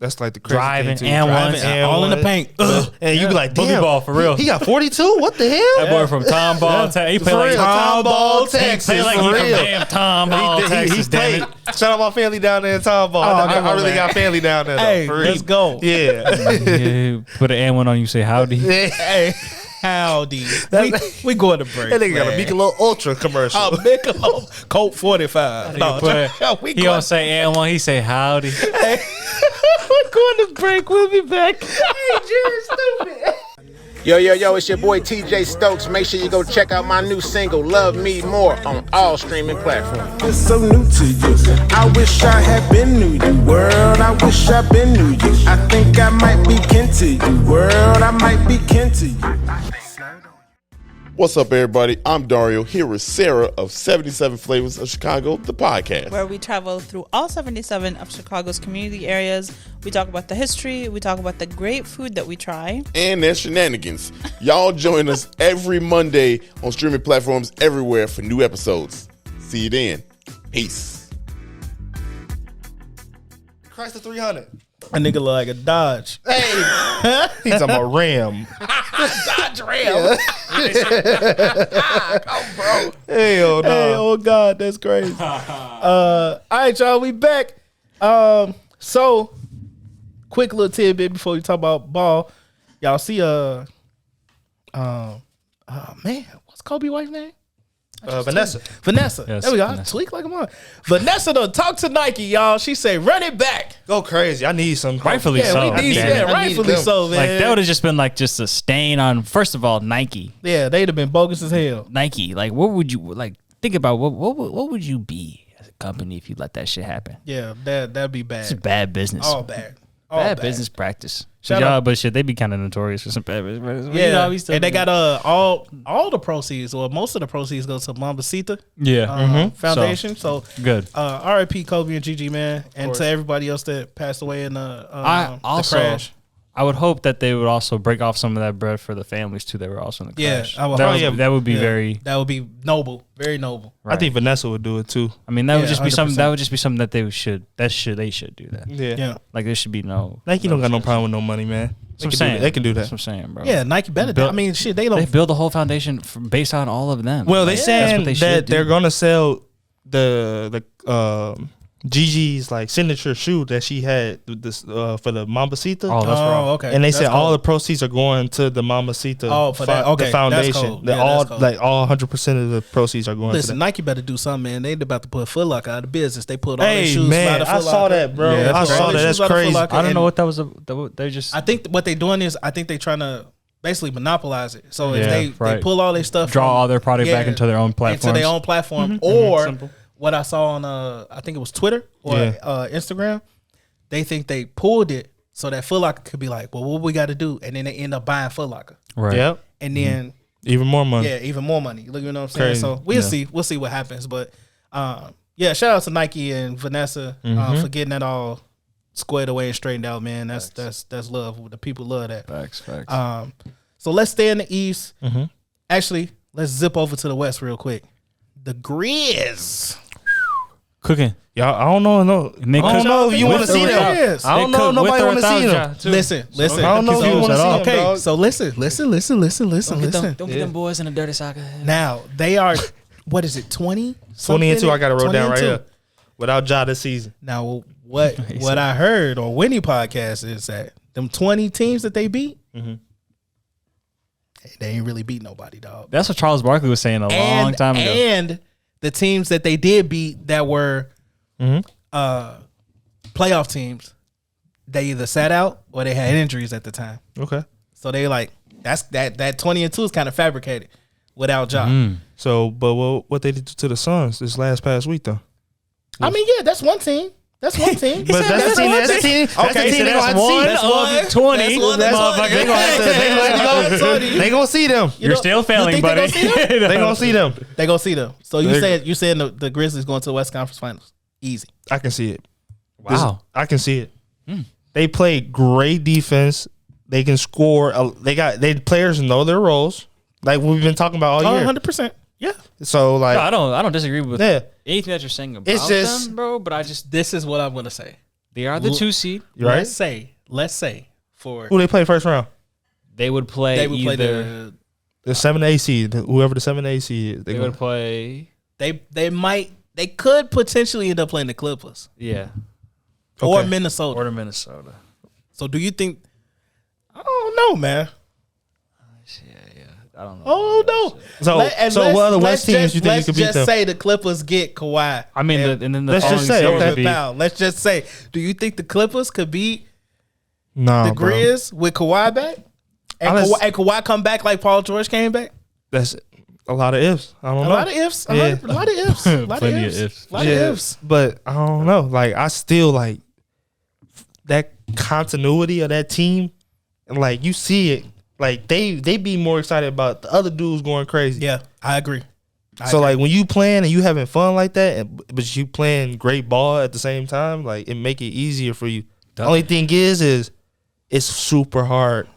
That's like the crazy Driving thing too. and Driving ones. and All in the ones. paint. And you be like, Boogie damn, ball for real. He got 42. What the hell? That boy from Tom Ball. He play For like real, Tom Ball, Texas. Play like for he from real. damn Tom Ball, Texas. He's Damn played. it. Shout out my family down there in Tom Ball. I come on, really man. got family down there. Though, Hey, for real. let's go. Yeah. Yeah, put an and one on you. Say howdy. Hey, Howdy. We going to break. That nigga got a Michelob Ultra commercial. Oh, Michelob Colt 45. No, we He don't say and one. He say howdy. we're going to break. We'll be back. Yo, it's your boy TJ Stokes. Make sure you go check out my new single, Love Me More, on all streaming platforms. It's so new to you. I wish I had been new you, world. I wish I been new you. I think I might be kin to you, world. I might be kin to you. What's up, everybody? I'm Dario, here with Sarah of 77 Flavors of Chicago, the podcast. Where we travel through all 77 of Chicago's community areas. We talk about the history. We talk about the great food that we try. And their shenanigans. Y'all join us every Monday on streaming platforms everywhere for new episodes. See you then. Peace. Chrysler 300. A nigga look like a Dodge. Hey, he's on a Ram. Dodge Ram. Come, bro. Hell no. Hey, oh God, that's crazy. All right, y'all, we back. So quick little tidbit before we talk about ball. Y'all see man, what's Kobe wife's name? Vanessa. Vanessa. Yes, there we go. I Vanessa. tweak like a mom. Vanessa done talk to Nike, y'all. She said, run it back. Go crazy. I need some. Rightfully Yeah, so. we need, Damn yeah, it. rightfully so, man. Like that would have just been like just a stain on. First of all, Nike. Yeah, they'd have been bogus as hell. Nike. Like, what would you like? Think about what would you be as a company if you let that shit happen? Yeah, that'd be bad. It's bad business. All bad. All bad business practice. Shout Y'all, out- but shit, they be kind of notorious for some bad business practice. But, Yeah, you know, we still and they do got it. all the proceeds, or most of the proceeds, go to Mambasita yeah. Foundation. So Good. R.I.P. Kobe and Gigi, man, and to everybody else that passed away in I the also crash. I would hope that they would also break off some of that bread for the families too. That were also in the Yeah, crash. I would that, hope. would, that would be Yeah, very. That would be noble, very noble. I think Vanessa would do it too. I mean, that would Yeah, just be something. 100%. That would just be something that they should. They should do that. Yeah. Yeah, Like there should be no. Nike don't got no problem with no money, man. That's what I'm saying. They can do That's that. what I'm saying, bro. yeah. Nike better. Build- I mean, shit, they They don't. build the whole foundation based on all of them. Well, they Like, that's saying what they that should do. they're gonna sell the Gigi's like signature shoe that she had with this for the Mambasita. Oh, that's wrong. Okay. And they That's said all cool. the proceeds are going to the Mambasita. Oh, for that. Okay, the that's foundation. cool. That Yeah, all that's cool. like all 100% of the proceeds are going Listen, to that. Nike better do something, man. They about to put Foot Locker out of business. They put all their Hey shoes by man, the I Foot saw Locker. that, bro. Yeah, I they put saw all that. their That's shoes by the Foot crazy. Locker, I don't and know what that was. They just. I think what they're doing is I think they're trying to basically monopolize it. So if Yeah, they right. pull all their stuff, Draw from- all their product back into their own into platforms. their own platform, or Simple. what I saw on I think it was Twitter or Yeah. Instagram. They think they pulled it so that Foot Locker could be like, well, what we got to do, and then they end up buying Foot Locker, Right. Yep. and then Even more money. yeah, even more money. Look, you know what I'm saying? Crazy. So we'll see. We'll see what happens. But yeah, shout out to Nike and Vanessa for getting that all squared away and straightened out, man. That's love. The people love that. Facts. So let's stay in the East. Actually, let's zip over to the West real quick. The Grizz. Cooking. Y'all, I don't know. No, And they I don't cook know if you with want to the see them. Grizz. I don't They know. cook Nobody with or want to see without them. Ja, too. Listen. I don't know if you want to see them. Okay, dog. so listen. Don't get them boys in a dirty soccer. Now they are. What is it? 20? 20 and 2. I got it wrote 20 down and right 2. here. Without Ja this season. Now, what I heard on Winnie podcast is that them 20 teams that they beat, they ain't really beat nobody, dog. That's what Charles Barkley was saying a long time ago. And the teams that they did beat that were playoff teams, they either sat out or they had injuries at the time. Okay. So they like that 20 and 2 is kind of fabricated without Ja. So, but what they did to the Suns this past week though? I mean, yeah, that's one team. That's one team. But that's the team. That's the team. That's the team. They gonna have to see. That's one 20. Motherfucker, they gonna have to- They gonna see them. You're still failing, think they buddy. gonna see They gonna see them. They gonna see them. So you They're- saying the Grizzlies going to the West Conference Finals? Easy. I can see it. Wow. I can see it. They play great defense. They can score. They players know their roles, like we've been talking about all year. 100%. Yeah. So like, No, I don't disagree with yeah, anything that you're saying about It's just- them, bro. But I just This is what I'm gonna say. they are the 2 seed. you right. Let's say for Who they play first round? They would play. they would play either, The 7A seed. Whoever the 7A seed is. They would play. they could potentially end up playing the Clippers Yeah. or Okay. Minnesota. Or to Minnesota. So do you think? I don't know, man. I don't know. Oh no! So what other West teams you think you could beat Let's them? just say the Clippers get Kawhi. I mean, and then the let's just following say, series okay. would be, Now, let's just say, do you think the Clippers could beat No, the Grizz with Kawhi back? And Honest- Kawhi come back like Paul George came back? That's a lot of ifs. I don't A know. lot of ifs. A Yeah. lot of ifs. A lot Plenty of of ifs. ifs. A lot of ifs. But I don't know. Like I still like that continuity of that team, and like you see it. Like they be more excited about the other dudes going crazy. Yeah, I agree. So like when you playing and you having fun like that, but you playing great ball at the same time, like it make it easier for you. The only thing is it's super hard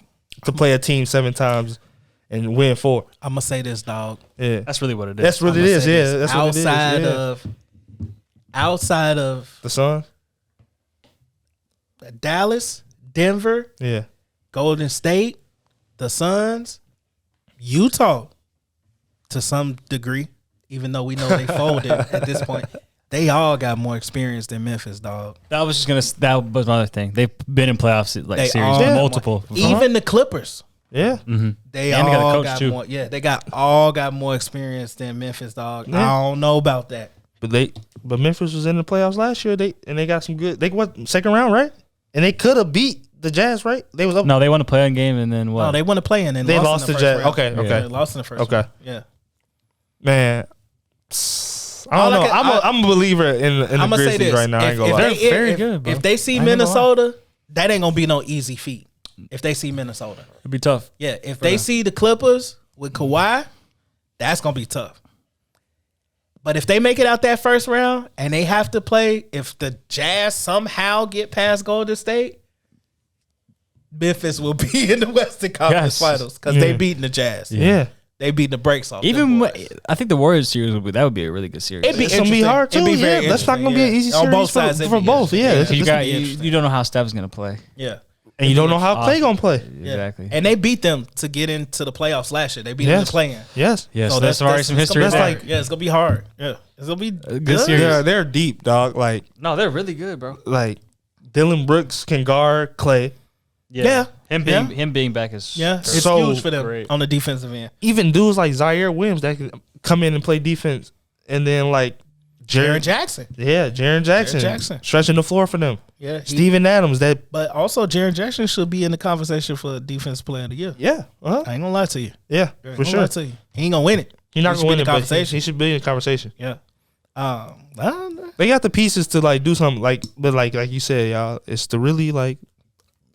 to play a team 7 times and win 4. I'm gonna say this, dog. Yeah, that's really what it is. that's what it is. Yeah, that's what it is. Outside Yeah. outside of The Suns. Dallas, Denver, Yeah, Golden State, the Suns, Utah, to some degree, even though we know they folded at this point, they all got more experience than Memphis, dog. That was that was my other thing. They've been in playoffs like They series all got multiple. more. Even the Clippers, yeah. they And they got a all coach, got too. more. Yeah, they all got more experience than Memphis, dog. Yeah. I don't know about that. But Memphis was in the playoffs last year. They got some good. They went second round, right? And they could have beat the Jazz, right? They was up. No, they won a play-in game and then what? No, they want to play in and They lost lost in the to first Jazz. round. Okay, okay. They lost in the first Okay. round. Yeah. Man, I don't know. I'm a believer in the I'm gonna say Grizzlies this right now. I ain't gonna lie. They're very good, bro. If they see I ain't gonna Minnesota, that ain't gonna be no easy feat. If they see Minnesota, It'd be tough. yeah. If they see the Clippers with Kawhi, that's gonna be tough. But if they make it out that first round and they have to play, if the Jazz somehow get past Golden State, Memphis will be in the Western Conference Yes. Finals because they beating the Jazz. Yeah, They beating the brakes off. Even them boys. I think the Warriors series would be a really good series. It'd be it's gonna be interesting. hard too. It'd be very Yeah, that's not gonna be an interesting, easy yeah. On series both sides, it'd for be both. Yeah, interesting. you It's gonna got be interesting. you don't know how Steph's gonna play. Yeah. and you don't know how Clay gonna play. Yeah. Exactly. And they beat them to get into the playoffs last year. They beat them Yes. to play in. Yes. Yes, So that's already some it's history. gonna be there. like, yeah, it's gonna be hard. Yeah, it's gonna be good series. They're deep, dog. Like No, they're really good, bro. Dylan Brooks can guard Clay. Yeah. Him being back is Yeah, it's So huge for them great. on the defensive end. Even dudes like Zaire Williams that can come in and play defense, and then like Jaren Jackson. Jaren Jackson, Jackson. stretching the floor for them. Yeah, Steven Adams, that but also Jaren Jackson should be in the conversation for Defensive Player of the Year. yeah, uh-huh. I ain't gonna lie to you. yeah, I ain't for gonna sure. lie to you. He ain't gonna win it. He's not He should gonna be win in it, the but conversation. he should be in the conversation. Yeah. I don't know. They got the pieces to like do something but like you said, y'all, it's to really like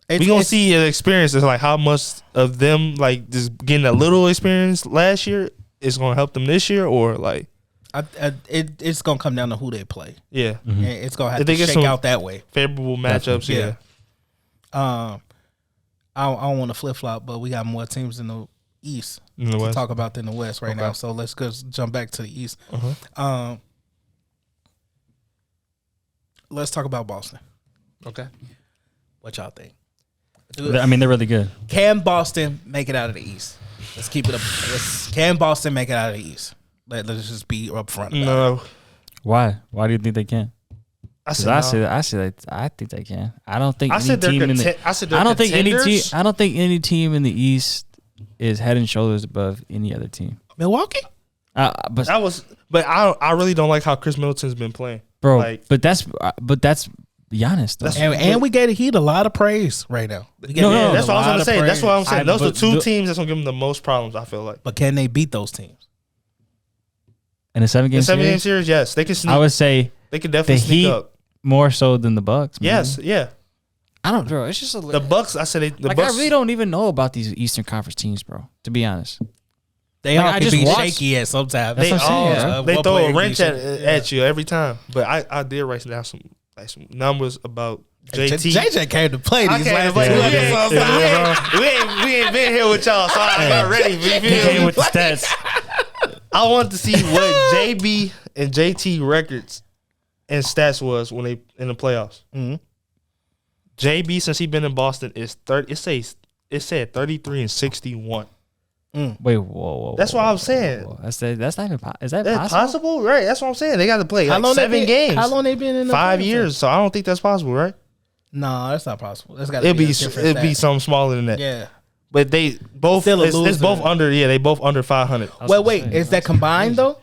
we gonna see an experience. It's like how much of them like just getting a little experience last year is gonna help them this year, or like it's gonna come down to who they play. yeah, And it's gonna have If they to get shake some out that way. favorable matchups. Yeah. Yeah, I don't want to flip flop, but we got more teams in the East in the to West. talk about than the West right Okay. now. So let's just jump back to the East. Uh-huh. Let's talk about Boston. Okay. What y'all think? I mean, they're really good. Can Boston make it out of the East? Let's keep it up. Can Boston make it out of the East? Let's just be upfront. No, Why? Why do you think they can? I 'Cause said I think they can. I don't think I any said they're team in the. they're I don't think any team. contenders. I don't think any team in the East is head and shoulders above any other team. Milwaukee? But I really don't like how Chris Middleton's been playing, bro, like- but that's Giannis. Though. And we gave the Heat a lot of praise right now. No, that's what I was gonna say. That's what I'm saying. Those are but two the- teams that's gonna give them the most problems. I feel like But can they beat those teams? In a 7-game the 7-game series, series, yes, they can sneak. I would say They can the definitely sneak Heat up. more so than the Bucks. man. Yes, yeah. I don't, bro. It's just a The Bucks. I said the like Bucks. I really don't even know about these Eastern Conference teams, bro. To be honest, They Like, all I can just be watched- shaky at sometimes. They That's what I'm saying, all bro. they throw a One wrench player at you every time. But I did write down some numbers about JT. JJ came to play I these can't last play. two We episodes. ain't been here with y'all, so I got ready. You he feel came me? with the stats. I wanted to see what JB and JT records and stats was when they in the playoffs. Mhm. JB, since he been in Boston, is 30. It said 33-61. Wait, whoa. That's what I'm saying. Whoa. That's not even. Is that That's possible? possible, right? That's what I'm saying. They got to play How like long they 7 been- games. How long they been in the 5 playoffs? years. So I don't think that's possible, right? No, that's not possible. That's got It'd to be be a different it'd be stat. something smaller than that. Yeah. But they both Still a it's loser. both under. Yeah, they both under 500. Well, wait, is that combined though?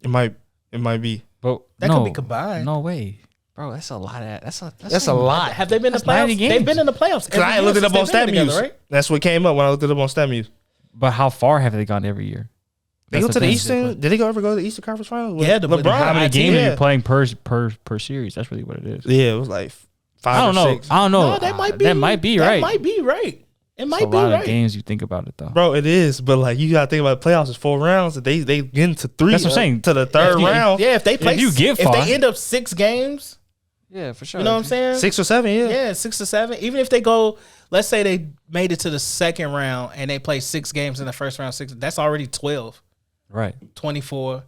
It might be. But That no, could be combined. No way, bro. That's a lot of That's a lot. Have they been in the That's 90 playoffs? games. They've been in the playoffs. Cause I looked it up on StatMuse. right? That's what came up when I looked it up on StatMuse. But how far have they gone every year? They That's go to the thing. Eastern. Did they ever go to the Eastern Conference Finals? Yeah, the- LeBron. How many I games think- are you playing per series? That's really what it is. Yeah, it was like 5 I don't or know. 6. I don't know. No, that might be. That might be right. That might be right. It It's might a be lot right. of games you think about it though. Bro, it is, but like you gotta think about the playoffs. It's 4 rounds. They get into 3. That's what I'm saying. To the third round. Yeah, if they play, you get if far. they end up 6 games, Yeah, for sure. you know what I'm saying? 6 or 7. Yeah. Yeah, 6 or 7. Even if they go, let's say they made it to the second round and they play 6 games in the first round, 6. That's already 12, Right. 24.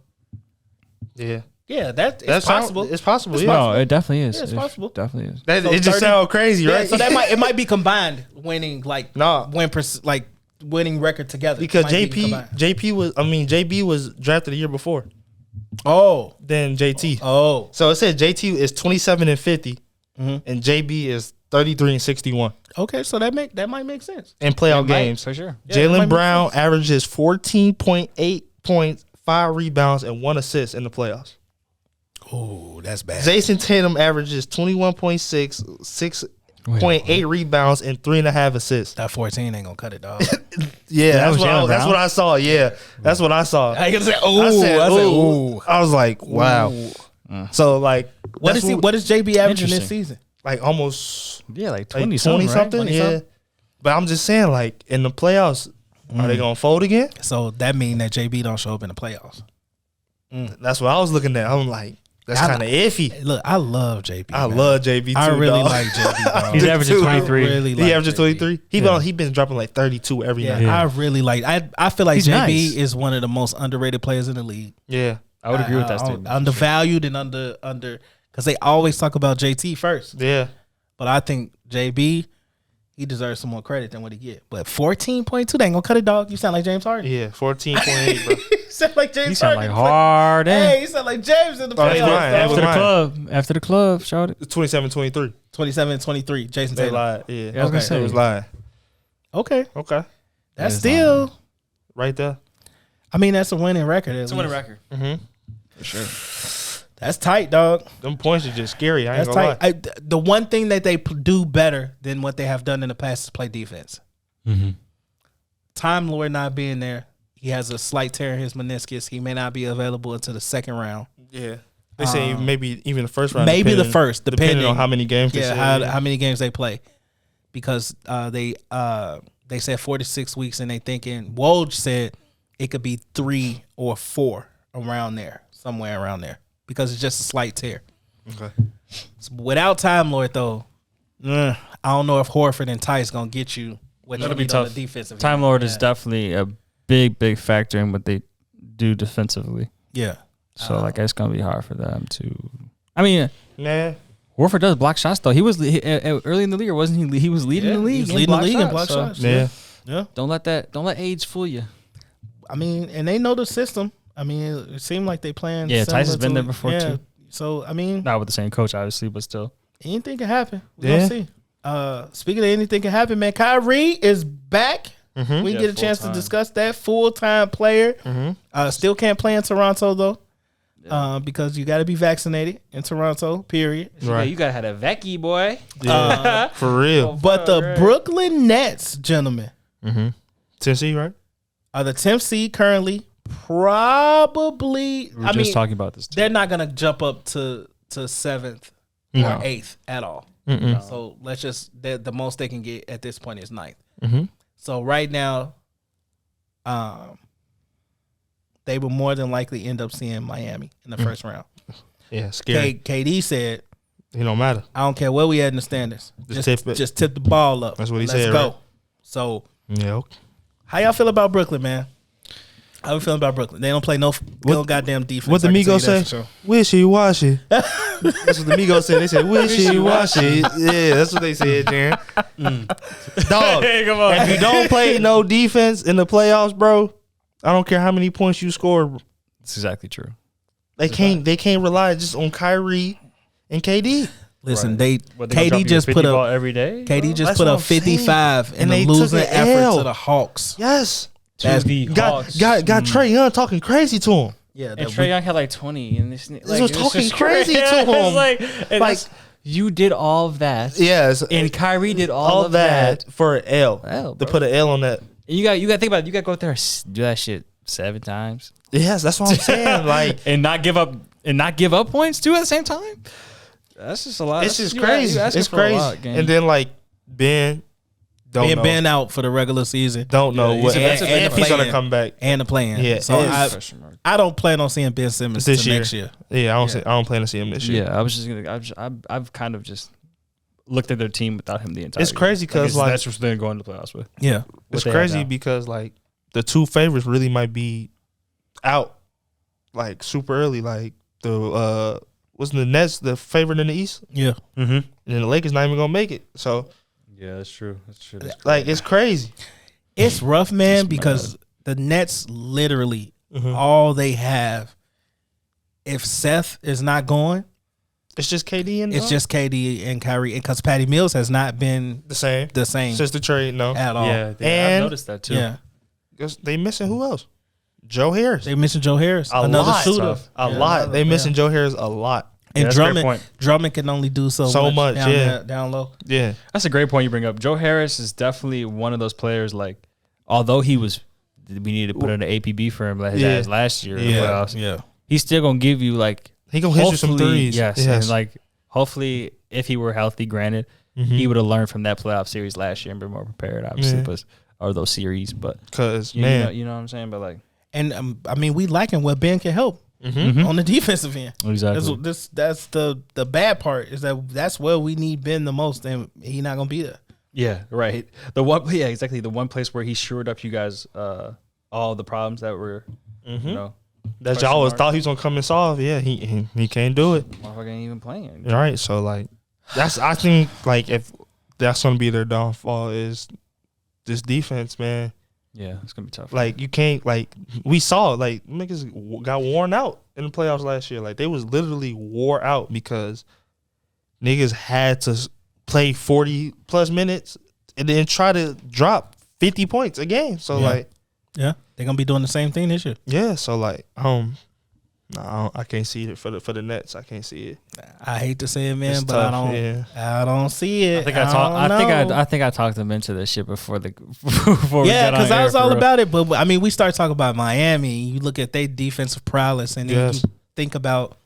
Yeah. Yeah, it's possible. It's possible. It's yeah. No, it definitely is. Yeah, it's possible. Definitely is. That, So it just 30 sounds crazy, Yeah, right? so it might be combined winning like Nah. winning record together because Might be combined. JB was drafted the year before. Oh, Then JT. oh, So it said JT is 27-50, Mhm. and JB is 33-61 okay. So that might make sense. in playoff games. for sure. Yeah, that might Jalen make Brown sense. averages 14.8 points, 5 rebounds, and 1 assist in the playoffs. Oh, that's bad. Jason Tatum averages 21.6, 6.8 rebounds, and 3.5 assists. That 14 ain't gonna cut it, dog. Yeah, That was Jalen that's Brown? what I saw. Yeah, that's what I saw. I can say, I said, ooh. ooh. I was like, wow. So like, What that's is he? What is JB averaging this Interesting. season? like almost Yeah, like 20 20 something. something. Right? Yeah, but I'm just saying, like in the playoffs, are they gonna fold again? So that mean that JB don't show up in the playoffs. That's what I was looking at. I'm like, that's I- kind of iffy. Look, I love JB. I man. love JB too. I really dog. like JB. Dog. He's averaging Too. 23. I really He like averages JB. 23. He been dropping like 32 every Yeah, night. I really like. I feel like He's JB nice. is one of the most underrated players in the league. Yeah, I would agree with that statement. Undervalued and under because they always talk about JT first, yeah. but I think JB he deserves some more credit than what he get. But 14.2, they ain't gonna cut it, dog. You sound like James Harden. Yeah, 14.8, bro. You sound like James You sound like Harden. Harden. Hey, you sound like James in the Oh, that's playoffs. mine. That dog. was After the mine. club. After the club, shout it. 27-23. 27-23, Jason They Tatum. lied. Yeah, Yeah, I was Okay. gonna They say. was lying. Okay, Okay, that's is still. right there. I mean, that's a winning record. It's a winning record. Mm-hmm. For sure. That's tight, dog. Them points are just scary. I ain't That's gonna tight. The one thing that they do better than what they have done in the past is play defense. Mm-hmm. Time Lord not being there, he has a slight tear in his meniscus. He may not be available until the second round. lie. Yeah, they say maybe even the first round. Maybe the depending- first, depending on how many games. they Yeah, say. how many games they play, because they said 4 to 6 weeks, and they thinking Woj said it could be 3 or 4 around there, somewhere around there, because it's just a slight tear. Okay. So without Time Lord though, I don't know if Horford and Tice gonna get you what That'll you be need on tough. the defensive. Time end. Lord Yeah. is definitely a big factor in what they do defensively. Yeah. So like it's gonna be hard for them to. I mean, Nah. Horford does block shots though. He was early in the league, or wasn't he? He was leading the league. He was in leading the block league in shots, block so shots. Yeah. Yeah. Don't let age fool you. I mean, and they know the system. I mean, it seemed like they playing. Yeah, similar Tyson's been to there it. before, Yeah. too. So I mean, Not with the same coach, obviously, but still. anything can happen. We're Yeah. gonna see. Speaking of anything can happen, man, Kyrie is back. Mm-hmm. We Yeah, get a chance to full-time. discuss that full-time player. Mm-hmm. Still can't play in Toronto though, because you got to be vaccinated in Toronto. Period. Right. You gotta have a Vecchi boy. Yeah. For real. But the Brooklyn Nets, gentlemen, Mm-hmm. Tennessee, right? are the 10th seed currently. Probably, We were I just mean, talking about this. Too. they're not gonna jump up to 7th No. or 8th at all. Mm-mm. So let's just the most they can get at this point is 9th. Mm-hmm. So right now, they will more than likely end up seeing Miami in the first round. Yeah, scary. KD said, It don't matter. "I don't care where we at in the standings. Just tip it. Just tip the ball up. That's what he Let's said, go." right? So Yeah. Okay. how y'all feel about Brooklyn, man? How you feeling about Brooklyn? They don't play no goddamn defense. What the I can tell you Migos that say? for sure. Wishy washy. That's what the Migos said. They said wishy washy. Yeah, that's what they said, Darren. Dog, Come on. if you don't play no defense in the playoffs, bro, I don't care how many points you score. That's exactly true. They can't rely just on Kyrie and KD. Listen, Right. KD just put ball up every day. KD just That's put what up I'm saying. 55 in And a they took losing an effort L. to the Hawks. Yes. That's- Got Trey Young talking crazy to him. Yeah, And that Trey we- Young had like 20, and this was it's talking just crazy to It's him. like, and Like- you did all of that. Yes. And Kyrie did all all of that for an L. L, to bro. put an L on that. And you got to think about it. You got to go out there and do that shit 7 times Yes, that's what I'm saying. Like, and not give up points too at the same time. That's just a lot. it's just crazy. It's crazy. And then like Ben, don't know. Ben out for the regular season. Don't know what that's if he's gonna come back and the plan. Yeah, so it's- I don't plan on seeing Ben Simmons this till year. next year. Yeah, I don't plan to see him this year. Yeah, I was just gonna. I've kind of just looked at their team without him the entire. It's crazy because like that's what they're going to the playoffs with. Yeah, it's they have crazy now. because like the two favorites really might be out like super early. Like the wasn't the Nets the favorite in the East, yeah. Mm-hmm. and then the Lakers not even gonna make it. So Yeah, that's true. That's true. like it's crazy. It's rough, man, Just because the Nets literally Mhm. all they have. If Seth is not going, It's just KD and it's just KD and Kyrie, and because Patty Mills has not been the same. the same Since the trade, no. at all. Yeah, I've And- noticed that too. yeah. They missing who else? Joe Harris. They missing Joe Harris, A another lot. shooter, Tough. A Yeah, lot. another- They missing yeah. Joe Harris a lot. And that's a great Drummond, point. Drummond can only do so much. Down, yeah. there, down low. Yeah. That's a great point you bring up. Joe Harris is definitely one of those players. Like, although we needed to put in an APB for him like his Yeah. ass last year. in the Yeah. playoffs, Yeah, he's still gonna give you like He gonna hit you some hopefully- threes. Yes, and like hopefully if he were healthy, granted, he would have learned from that playoff series last year and been more prepared. Obviously, Yeah. but or those series, but Cause you man, know, you know what I'm saying. But like, and I mean, we liking what Ben can help on the defensive end. exactly. That's the bad part is that's where we need Ben the most, and he not gonna be there. Yeah, right. Exactly. The one place where he shored up you guys all the problems that were, you know, that question y'all always mark. thought he was gonna come and solve. Yeah, he can't do it. motherfucker ain't even playing. All right, so like I think like if that's gonna be their downfall is this defense, man. Yeah, it's gonna be tough. Like you can't like we saw like niggas got worn out in the playoffs last year. Like they was literally wore out because niggas had to play 40 plus minutes and then try to drop 50 points a game. So Yeah. like Yeah, they're gonna be doing the same thing this year. yeah, so like no, I can't see it for the Nets. I can't see it. I hate to say it, man, It's but tough, I don't see it. I think I don't know. think I talked them into this shit before before we Yeah, got on because I air, was for all real. about it. But I mean, we start talking about Miami. You look at their defensive prowess, and then Yes. you think about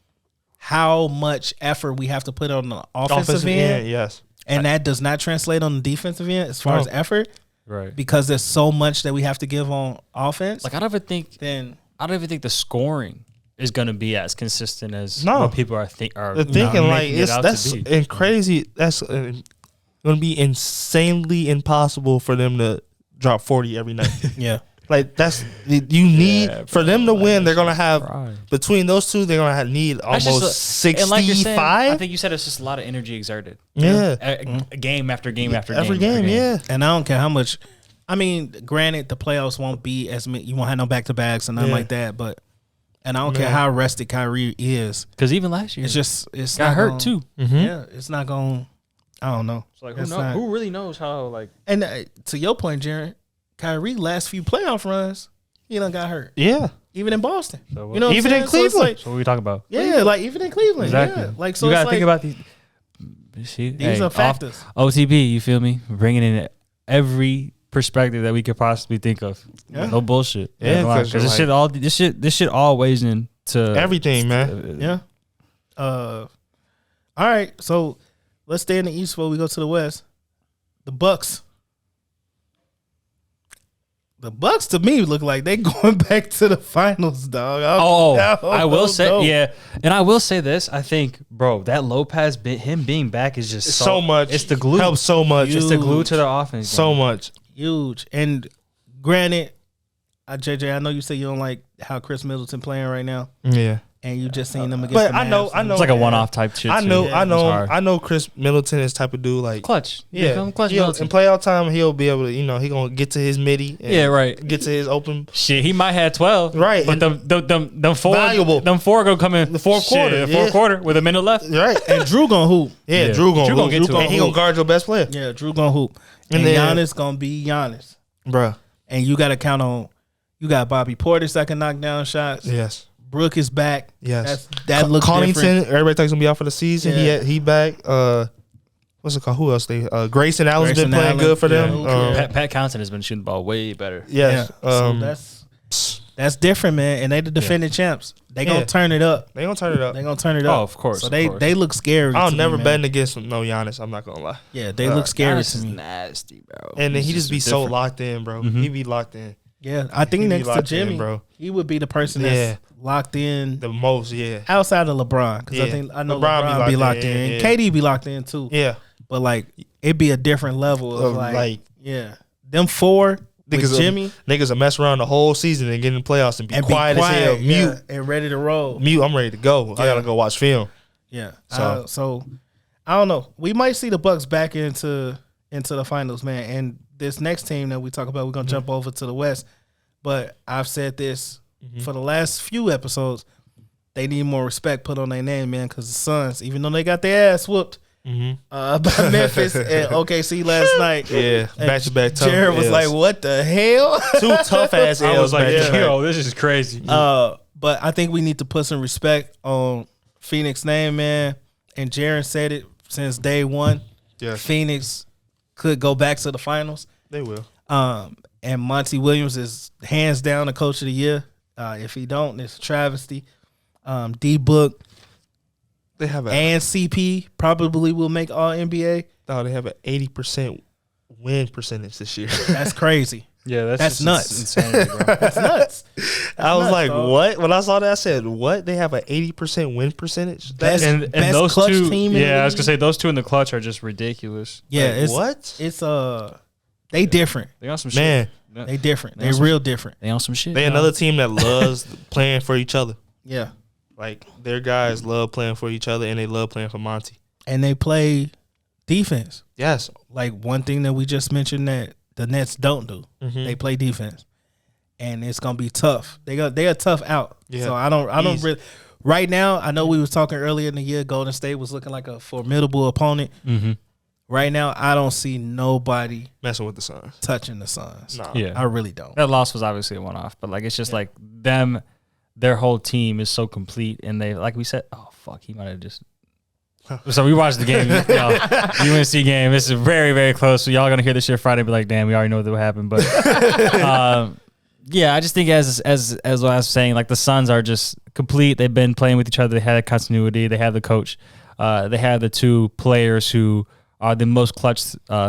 how much effort we have to put on the offensive end, yes. and that does not translate on the defensive end as far No. as effort, Right. because there's so much that we have to give on offense. Like I don't even think the scoring is gonna be as consistent as No. what people are They're thinking like making it out that's to be. and crazy. That's gonna be insanely impossible for them to drop 40 every night. yeah, Like that's you need Yeah, for them to win. They're gonna have Right. between those two. They're gonna need That's almost just and like you're saying, 65. I think you said it's just a lot of energy exerted. Yeah. A game after game after every game. game. Yeah, and I don't care how much. I mean, granted, the playoffs won't be as many. You won't have no back to backs and nothing Yeah. like that. But and I don't care Man. how rested Kyrie is. Because even last year, It's just it's got not hurt gonna- too. Yeah, it's not going. I don't know. So like, It's not- who really knows how like And to your point, Jaron, Kyrie last few playoff runs, he done got hurt. yeah. Even in Boston, So what- you know, what I'm Even in saying? So it's Cleveland. like- So what are we talking about? yeah, like even in Cleveland, Exactly. yeah. Like so, you it's gotta like, think about these. See, these are factors. OTB, you feel me? Bringing in every perspective that we could possibly think of. Yeah. No bullshit. Yeah, because because this shit all weighs into Everything, man. Yeah. All right, so let's stay in the East before we go to the West. The Bucks. The Bucks to me look like they going back to the finals, dog. I will say, know. yeah, and I will say this. I think, bro, that Lopez, him being back is just So much. It's the glue. Helps so much. It's the glue to the offense. so man. much. Huge. And granted, JJ, I know you say you don't like how Chris Middleton playing right now. Yeah. and you just seen them against. But the I know, Mavs. It's like a one-off type shit. I know, too. I know, It's hard. I know. Chris Middleton is type of dude like Clutch. Yeah, Clutch. he'll, Middleton. in playoff time he'll be able to, he gonna get to his midi. And Yeah, right. Get to his open. Shit, he might have 12. Right, But and them four, valuable. them four gonna come in The fourth quarter, The fourth yeah. quarter with a minute left. Right, and Drew gonna hoop. yeah, Yeah. Drew gonna get to it. and he gonna guard your best player, Yeah, Drew gonna hoop, and then- Giannis gonna be Giannis. bruh. And you got to count on. You got Bobby Portis that can knock down shots. Yes, Brooke is back. yes. That looks Connaughton, different. everybody thinks gonna be out for the season. Yeah. He back. What's it called? Who else? Grayson Allen's Grayson been playing Allen, good for yeah, them. who cares? Pat Connaughton has been shooting the ball way better. Yes, So that's different, man. And they the defending champs. They gonna Yeah. turn it up. they gonna turn it up. They gonna turn it up. Oh, of course, So of they course. they look scary. I'll to never me, bet man. against no Giannis. I'm not gonna lie. Yeah, they look scary Giannis to is me. nasty, bro. And then he He's just be so different. locked in, bro. He be locked in Yeah, I think He be next to locked in, Jimmy, bro. he would be the person that's Yeah. locked in the most. Yeah, outside of LeBron. Because Yeah. I know LeBron be locked in. yeah. KD be locked in too. yeah. But like it'd be a different level of Of, like yeah, them four with Jimmy Niggas will mess around the whole season and get in the playoffs and be and quiet, as hell, yeah, mute. and ready to roll. Mute. I'm ready to go. I Yeah. gotta go watch film. Yeah. So- So I don't know. We might see the Bucks back into the finals, man. And this next team that we talk about, we're gonna jump over to the West. But I've said this for the last few episodes. They need more respect put on their name, man, because the Suns, even though they got their ass whooped by Memphis and OKC last night. Yeah, and back to back. Jared was like, "What the hell?" 2 tough ass I L's. was like, back to back. yo, this is crazy. But I think we need to put some respect on Phoenix name, man. And Jaron said it since day one. Yes. Phoenix could go back to the finals. They will. And Monty Williams is hands down the coach of the year. If he don't, it's a travesty. D Book They have and CP probably will make All NBA. they have an 80% win percentage this year. That's crazy. Yeah, That's just nuts. insanity, bro. That's nuts. I was nuts, like, dog. what? When I saw that, I said, what? They have an 80% win percentage? Best, and best those clutch two, team. In yeah, the I was gonna league. say those two in the clutch are just ridiculous. Yeah, Like, it's what? It's they different. They on some Man, shit. They different. They That's real different. They on some shit. they another team that loves playing for each other. Yeah, Like, their guys love playing for each other, and they love playing for Monty. and they play defense. Yes. Like one thing that we just mentioned that the Nets don't do. Mm-hmm. They play defense, and it's gonna be tough. They a tough out. Yeah. So I don't Easy. really. Right now, I know we was talking earlier in the year. Golden State was looking like a formidable opponent. Mm-hmm. Right now, I don't see nobody Messing with the Suns. touching the Suns. Nah. Yeah, I really don't. that loss was obviously a one-off, but like it's just like them, their whole team is so complete, and they like we said, oh fuck, he might have just. So we watched the game, UNC game. This is very, very close. So y'all gonna hear this shit Friday, and be like, damn, we already know what will happen. But yeah, I just think as I was saying, like the Suns are just complete. They've been playing with each other. They had a continuity. They have the coach. They have the two players who are the most clutch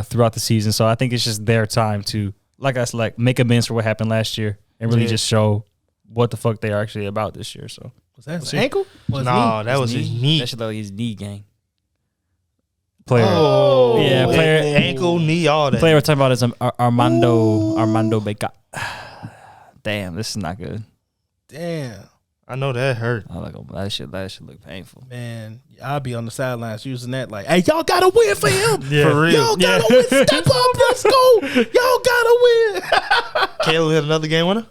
throughout the season. So I think it's just their time to, like I said, like make amends for what happened last year and really just show what the fuck they are actually about this year. So Was that his ankle? Was No, that was his knee. that should look like his knee gang. Player, Oh, Yeah, player- ankle, knee, all that. player we're talking about is Armando Beca. Damn, this is not good. Damn, I know that hurt. I like that should look painful. man. I'll be on the sidelines using that like, hey, y'all gotta win for him. For real. Y'all gotta win. Step up, let's go. Y'all gotta win. Caleb hit another game winner.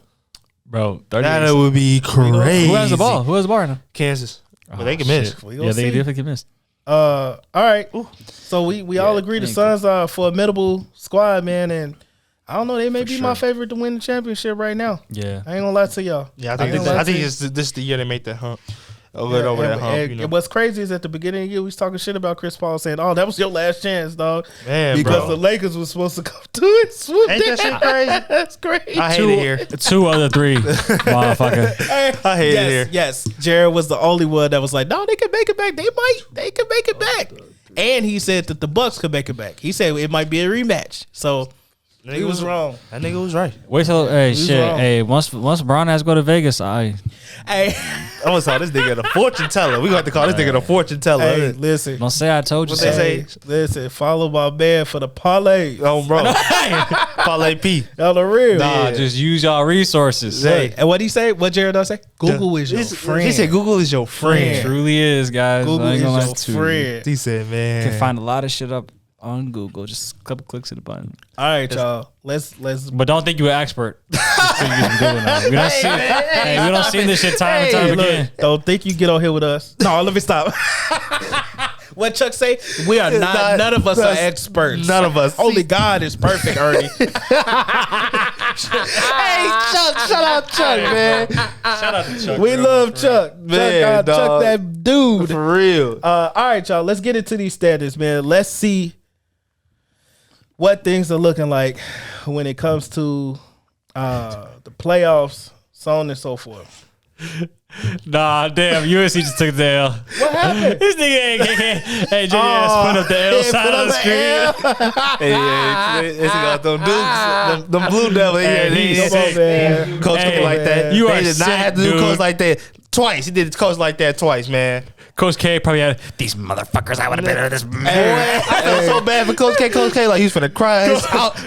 Bro, That would be crazy. Who has the ball? Who has the ball right now? Kansas. But Oh, they can miss. shit. We gonna Yeah, they see. definitely can miss. All right. So we all agree the thank Suns are a formidable squad, man, and I don't know, they may For be sure. my favorite to win the championship right now. Yeah. I ain't gonna lie to y'all. Yeah, I ain't think gonna lie to you. this is the year they make that hump. Yeah, Over that hump, and you know. what's crazy is at the beginning of the year we was talking shit about Chris Paul saying, "Oh, that was your last chance, dog," Man, because bro. the Lakers was supposed to come to it. Swoop Ain't that shit crazy? That's crazy. I hate it here. 2 other 3, motherfucker. I hate it here. Yes, Jared was the only one that was like, "No, they can make it back. They can make it back." And he said that the Bucks could make it back. He said it might be a rematch. So he was wrong. That nigga was right. Wait till hey Who's shit wrong? hey once Brown has to go to Vegas, Hey, I'm gonna call this nigga the fortune teller. We got to call this nigga the fortune teller. hey, listen. don't say I told you What so. they say? Listen, follow my man for the parlay. Oh, bro. Parlay P. On the real. Nah, just use y'all resources. Hey, and what he say? What Jared does say? Google is your friend. He said Google is your friend. It truly is, guys. Google I ain't is gonna lie your to you. friend. He said, man. You can find a lot of shit up on Google. Just a couple clicks of the button. All right, y'all. Let's. But don't think you're an expert. Just so you can do it now. We don't see. Hey, we don't see this shit time and time again. Don't think you get on here with us. No, let me stop. What Chuck say? We are not. None of us are experts. None of us. Only God is perfect, Ernie. Hey, Chuck, shout out Chuck, man. Shout out to Chuck. We love Chuck. Man, Chuck, dog. that dude. For real. All right, y'all. Let's get into these standards, man. Let's see what things are looking like when it comes to the playoffs, so on and so forth. Nah, damn. USC just took the L. What happened? This nigga ain't. Hey, JS, put up the L side of the screen. Hey, it's got them Dukes, them Blue Devils. Hey, he's sick. Man. Coach Hey, coach like that. you They are did not sick, have to do dude. coach like that twice. He did coach like that twice, man. Coach K probably had these motherfuckers. I would have been in this. Boy, I felt so bad for Coach K. Coach K, like he was finna cry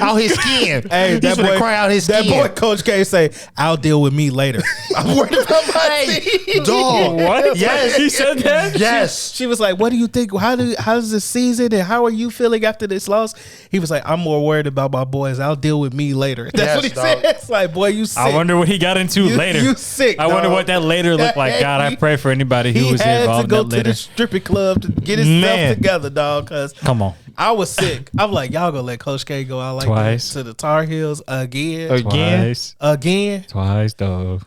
out his skin. Hey, He's that finna boy, cry out his skin. that boy, Coach K, say, "I'll deal with me later." I'm worried about my team. Dog. What? Yes. He said that? Yes. She was like, "What do you think? How's the season, and how are you feeling after this loss?" He was like, "I'm more worried about my boys. I'll deal with me later." That's Yes, what he dog. said. It's like, boy, you sick. I wonder what he got into later. You sick. I wonder dog. what that later looked like. God, I pray for anybody who He was had to involved in go that to later. the stripping club to get himself Man. together, dog. Cause Come on. I was sick. I'm like, y'all gonna let Coach K go out like Twice. that to the Tar Heels again? Again? Twice, dog.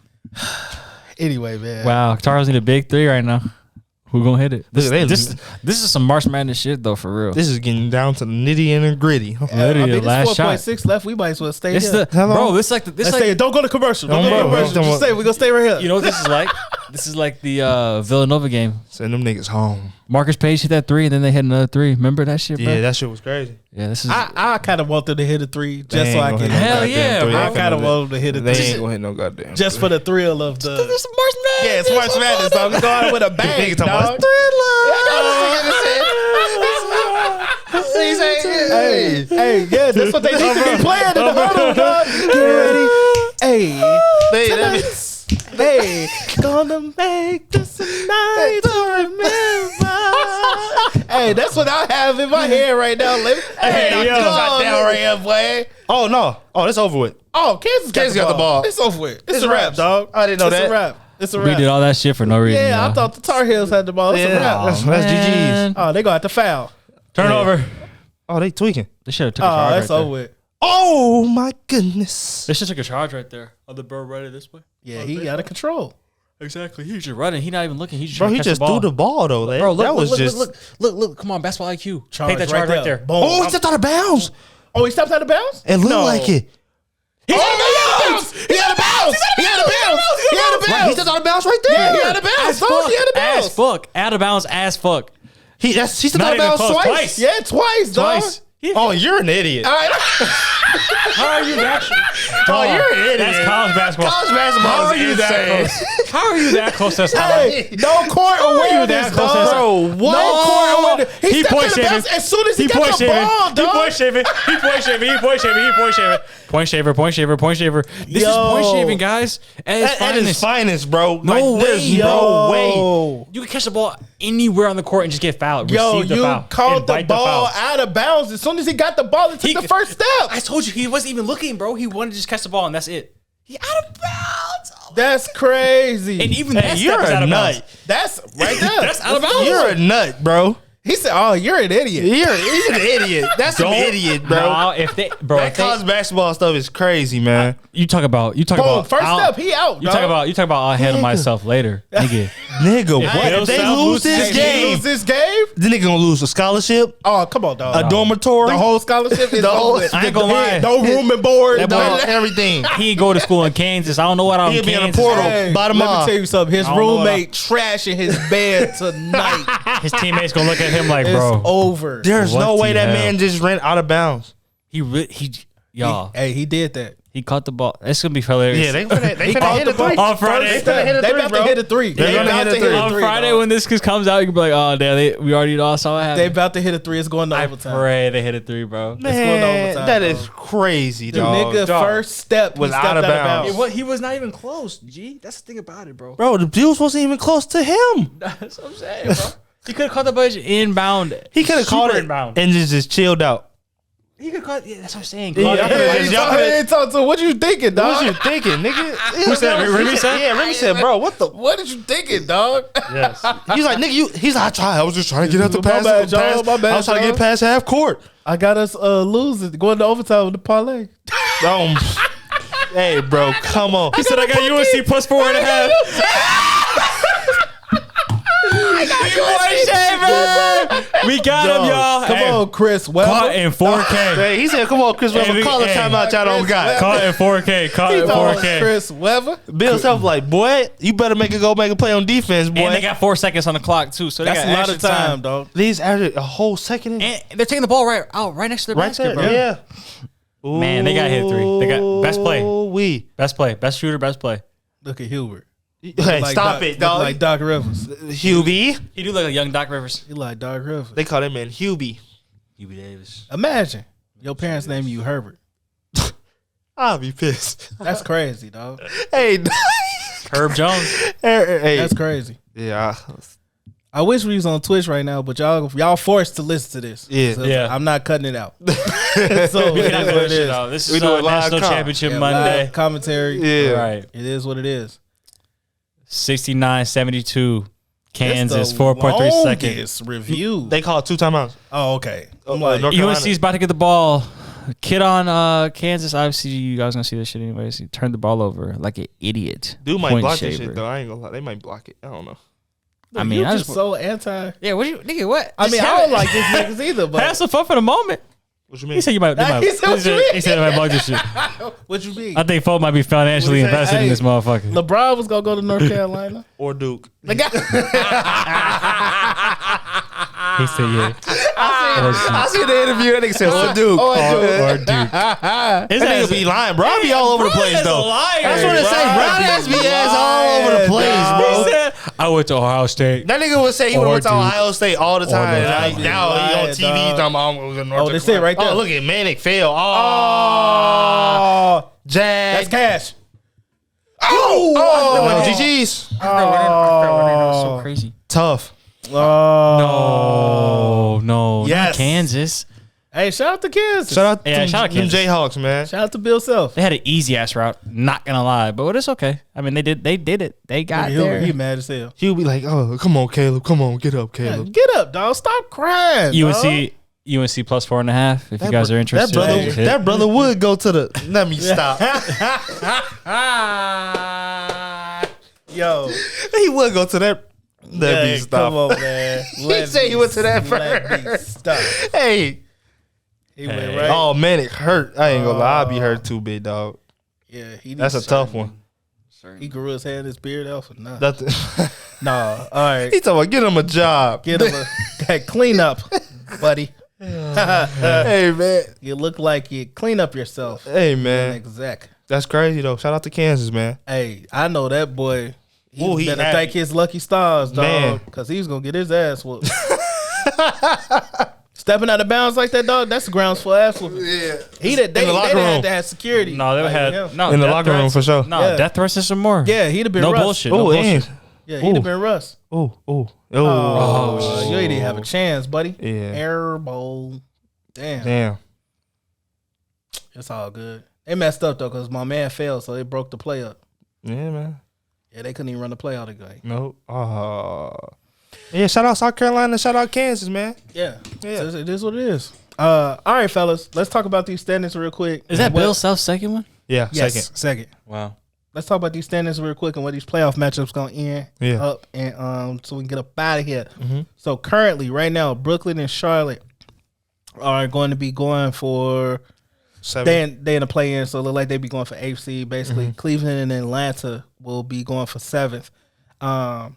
Anyway, man. Wow, Charles need a big three right now. Who gonna hit it? Look, This is some March Madness shit though, for real. This is getting down to the nitty and the gritty. Literally, it's last shot. 4.6 left. We might as well stay This here. the bro. This like the, this Let's like stay. Don't go to commercial. Don't go to Don't commercial. go. Just stay. We're gonna stay right here. you know what this is like. This is like the Villanova game. Send them niggas home. Marcus Page hit that three, and then they hit another three. Remember that shit, bro? Yeah, that shit was crazy. Yeah, this is. I kind of want them to hit a three just They so I ain't can. gonna hit no Hell goddamn yeah, three. bro. I kind of want them to hit a They three ain't gonna hit no goddamn. just for the thrill of the. This is March Madness. Yeah, it's March Madness. So I'm going with a bang, Niggas talking about dog. Hey, yeah, that's what they need to be playing in the huddle, dog. Get ready. Hey, hey, gonna make this a night to remember. Hey, that's what I have in my head right now. Hey, yo. down right here, boy. Oh, no. Oh, that's over with. Oh, Kansas got the ball. It's over with. It's a wrap, dog. I didn't know It's that. a wrap. It's a We wrap. did all that shit for no reason. Yeah, I y'all. thought the Tar Heels had the ball. It's a wrap. That's man. GG's. Oh, they gonna have to foul. Turnover. Oh, they tweaking. They should have took a Oh, charge that's right over there. with. Oh, my goodness. They should have took a charge right there. Oh, the bird right this way. Yeah, he got a control. Exactly. He's just running. He's not even looking. He's just Bro, trying he to catch just the ball. threw the ball, though. Bro, look, that was look, just. look. Come on, basketball IQ. Charge Take that charge right there. Boom. Oh, he stepped out of bounds. Oh, he stepped out of bounds? It looked No. like it. He had a bounce. He had a bounce. He had a bounce. He had a Right, he bounce. stepped out of bounds right there. Yeah, he had a bounce. dog. He had a bounce. As fuck. Out of bounds as fuck. He stepped Not out of even bounds close. twice. Yeah, twice, dog. Twice. Oh, you're an idiot. All right. How are you that? Oh, you're an idiot. That's college basketball. College basketball How are is you that insane. close? How are you that close to Hey, no court awareness, that close to dog. that? Bro, no court awareness. He He stepped point out of shaving. bounds as soon as he point got the shaving. ball, He dog. point shaving. He point shaving. He point shaving. He point shaving. Point shaver. Point shaver. Point shaver. This is point Yo. shaving, guys. At its At his finest. finest, bro. No Like, there's way. no way. Yo. You can catch the ball anywhere on the court and just get fouled. Yo, Receive the you foul. caught the Invite ball foul. out of bounds. As soon as he got the ball, he took the first step. I told you he wasn't even looking, bro. He wanted to just catch the ball and that's it. He out of bounds. Oh, That's crazy. and even Hey, that you're step is a out of nut. bounds. That's right there. That's out of bounds. You're a nut, bro. He said, "Oh, you're an idiot." He's an idiot. That's an idiot, bro. No, if they, bro, That if they, college basketball stuff is crazy, man. you talk about Boom, first step, he out. You talk about I'll handle myself later, nigga. Nigga, what? Bill If they Self lose loses this He game, lose this game? the nigga gonna lose a scholarship, Oh, come on, dog. a dormitory, The whole scholarship is The whole- over with. I ain't gonna lie. No room and board. That no- boy- everything. He go to school in Kansas. I don't know what I'm He'll be in a Kansas. portal. Hey, Bottom let off. me tell you something. His I don't know what roommate trashing his bed tonight. His teammates gonna look at him like, It's bro. over. There's What no way the that hell? man just ran out of bounds. Y'all. Hey, he did that. He caught the ball. It's gonna be hilarious. Yeah, they finna hit a three on Friday. They about to hit a three. They're gonna hit a three. On Friday when this comes out, you can be like, "Oh, damn, we already saw what happened." They about to hit a three. It's going to I overtime. pray they hit a three, bro. going to Man, overtime, that bro. is crazy, The dog. nigga first step was he stepped out of bounds. He was not even close. G, that's the thing about it, bro. Bro, the Bills wasn't even close to him. That's what I'm saying, bro. He could have caught the ball inbound. He could have caught it inbound. and just chilled out. He could caught. Yeah, that's what I'm saying. Yeah, Caught it. What you thinking, dog? What you thinking, nigga? Who said? Remy said? Yeah, Remy said, bro, what the? What did you thinking, dog? Yes. He's like, nigga, he's like, I was just trying to get out the My pass. bad, y'all. My bad, I was trying to y'all. get past half court. I got us losing, going to overtime with the parlay. Hey, bro, come on. He said, "I got UNC plus 4.5." We got him, y'all. Come on, Chris. Caught in 4K. Hey, he said, come on, Chris Webber, call a timeout y'all don't got. Caught in 4K. Caught in 4K. Chris Webber. Bill Self like, boy, you better make a play on defense, boy. And they got 4 seconds on the clock too, so they That's got a lot of extra time, dog. These added a whole second in. And they're taking the ball right next to their Right basket, there, bro. yeah. Man, they got hit three. They got best play. We. Best shooter, best play. Look at Hubert. Hey, stop it, dog. Like Doc Rivers. Hubie. He do like a young Doc Rivers. He like Doc Rivers. They call that man Hubie. Hubie Davis. Imagine your parents name you Herbert. I'll be pissed. That's crazy, dog. Hey, Herb Jones. hey. That's crazy. Yeah. I wish we was on Twitch right now, but y'all forced to listen to this. Yeah. So Yeah. I'm not cutting it out. So We it cannot is cut what this it shit is. out. This We is do a our live National com. Championship Yeah, Monday. live commentary. Yeah. Right. It is what it is. 69-72. Kansas, It's the 4.3 seconds. longest review. They call 2 timeouts. Oh, okay. I'm like, North Carolina. UNC's about to get the ball. Kid on Kansas. Obviously, you guys gonna see this shit anyways. He turned the ball over like an idiot. Dude might Point block this shaver. shit, though. I ain't gonna lie. They might block it. I don't know. I mean, you're I just just so anti. yeah. What you nigga? What? I mean, I don't like these niggas either, Have but some fun for the moment. What you mean? He said you might. He said what you mean? He said they might block this shit. what you mean? I think folk might be financially What he say? invested in Hey, this motherfucker. LeBron was gonna go to North Carolina. Or Duke. He said yeah. I see the interview. That nigga said, or Duke. Or Duke. That nigga be lying, bro. I be all over the place, though. Liar, That's what it say. Brown ass be ass all over the place, bro. He said, I went to Ohio State. That nigga would say he would Or went to Duke. Ohio State all the time. North Like, now he on Lying, TV dog. talking about I'm going to North Oh, that's it right there. Oh, look at Manic fail. Oh, Oh, Jag. that's cash. Oh, GG's. So crazy. Tough. Oh, No, Yes. not Kansas. Hey, shout out to Kansas. Shout out to Yeah, shout out them Kansas. Jayhawks, man. Shout out to Bill Self. They had an easy ass route. Not gonna lie, but it's okay. I mean, they did it. They got there. He mad as hell. He would be like, oh, come on, Caleb. Come on, get up, Caleb. Get up, dog. Stop crying. dog. UNC plus 4.5. If you guys are interested, just hit. That brother would go to the. Let me stop. Yo, He would go to that. Let hey, me stop. come on, man. He said he went to that Let me first. stop. Hey. He went right. Oh man, it hurt. I ain't gonna lie. I'll be hurt too, big dog. Yeah, he That's a needs tough surgery. one. He grew his hair and his beard off. Nah, That's nah. All right, he talking about get him a job. get him a clean up, buddy. Hey man. You look like you clean up yourself. Hey man. Exact. That's crazy though. Shout out to Kansas, man. Hey, I know that boy. He Ooh, he better happy. thank his lucky stars, Man. dog, because he's gonna get his ass whooped. Stepping out of bounds like that, dog. That's the grounds for ass whooping. Yeah, they locker room. had to have security. No, they like had him. no In the death locker room threats. for sure. No, Yeah. death threats and some more. Yeah, he'd have been No Russ. bullshit. No Oh, bullshit. Yeah, he'd have Ooh. been Russ. Oh. Oh, you ain't even have a chance, buddy. Yeah. Air bowl. Damn. Damn. It's all good. They messed up though, cause my man failed, so they broke the play up. Yeah, man. Yeah, they couldn't even run the play out again. No. Yeah, shout out South Carolina, shout out Kansas, man. Yeah, it is what it is. All right, fellas, let's talk about these standings real quick. Is that And what- Bill Self's second one? Yeah, Yes, second. Wow. Let's talk about these standings real quick and what these playoff matchups gonna end Yeah. up, and so we can get up out of here. Mhm. So currently, right now, Brooklyn and Charlotte are going to be going for Seven. they in the play-in, so it look like they be going for 8th seed. Basically, Cleveland and Atlanta will be going for 7th. I'm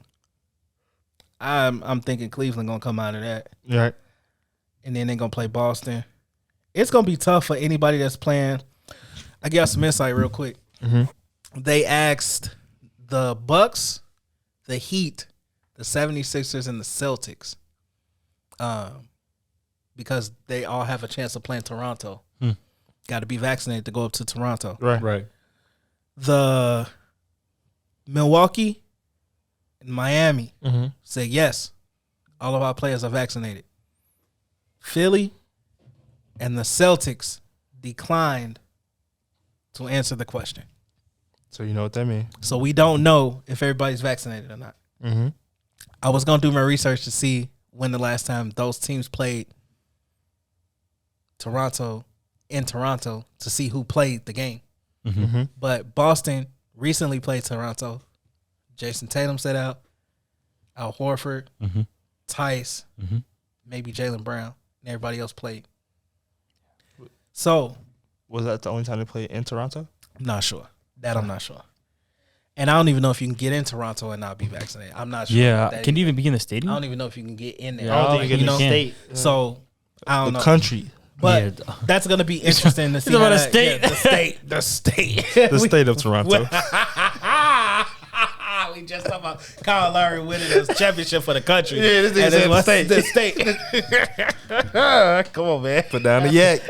thinking Cleveland gonna come out of that, Right. and then they're gonna play Boston. It's gonna be tough for anybody that's playing. I got some insight real quick. They asked the Bucks, the Heat, the 76ers, and the Celtics, because they all have a chance of playing Toronto. Got to be vaccinated to go up to Toronto. Right. The Milwaukee and Miami said yes, all of our players are vaccinated. Philly and the Celtics declined to answer the question. So you know what that means. So we don't know if everybody's vaccinated or not. I was going to do my research to see when the last time those teams played Toronto in Toronto to see who played the game. But Boston recently played Toronto. Jason Tatum set out. Al Horford, Tice, maybe Jaylen Brown, and everybody else played. So, was that the only time they played in Toronto? I'm not sure. I'm not sure. And I don't even know if you can get in Toronto and not be vaccinated. I'm not sure. Yeah, can you even be in the stadium? I don't even know if you can get in there. Yeah, I don't think you can get in the state. So, I don't know. The country. But that's going to be interesting to see. About a state. The state. The state of Toronto. We just talking about Kyle Lowry winning his championship for the country. Yeah, this And nigga then said the state. Come on, man. Put down the yak.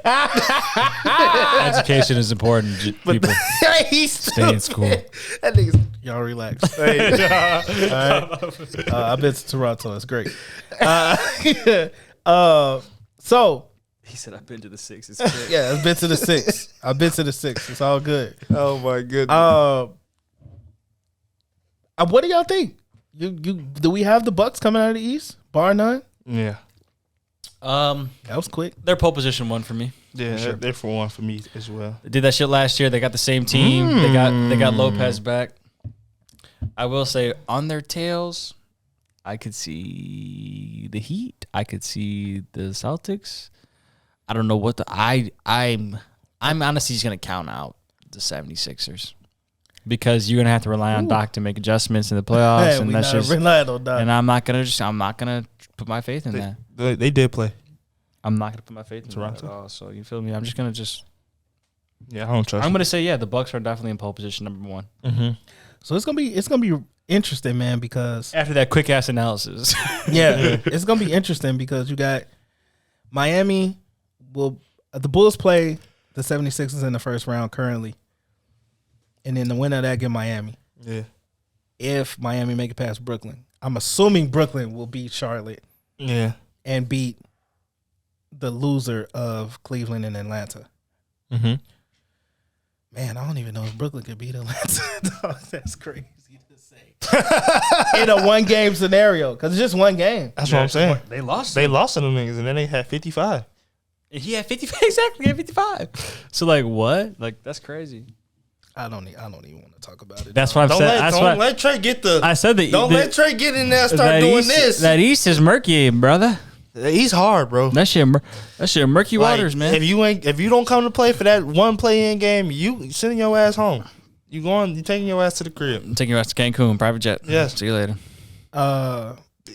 Education is important, people. Stay in school. That nigga's Y'all relax. All right. I've been to Toronto. It's great. So He said, "I've been to the 6. It's great." yeah, I've been to the 6. I've been to the 6. It's all good. oh my goodness. What do y'all think? You do we have the Bucks coming out of the East? Bar none? Yeah. That was quick. They're pole position 1 for me. Yeah, they're for one for me as well. They did that shit last year. They got the same team. They got Lopez back. I will say on their tails, I could see the Heat. I could see the Celtics. I don't know what I'm honestly just gonna count out the 76ers. Because you're gonna have to rely on Doc to make adjustments in the playoffs, and that's just. And I'm not gonna put my faith in that. They did play. I'm not gonna put my faith in Toronto. that at all. So you feel me? I'm just gonna Yeah, I don't trust. I'm gonna say the Bucks are definitely in pole position number 1. So it's gonna be interesting, man, because After that quick ass analysis, it's gonna be interesting because you got Miami. The Bulls play the 76ers in the first round currently. And then the winner of that get Miami. Yeah. If Miami make it past Brooklyn. I'm assuming Brooklyn will beat Charlotte. Yeah. And beat the loser of Cleveland and Atlanta. Man, I don't even know if Brooklyn could beat Atlanta. That's crazy to say. In a one-game scenario. Because it's just one game. That's what I'm saying. they lost. They lost to them niggas, and then they had 55. He had 55 exactly. He had 55. So like what? Like that's crazy. I don't even want to talk about it. That's what I'm saying. Don't let Trey get the. I said that. Let Trey get in there and start doing this. That East is murky, brother. He's hard, bro. That shit murky waters, man. If you don't come to play for that one play-in game, you sending your ass home. You taking your ass to the crib. I'm taking your ass to Cancun, private jet. Yes. See you later.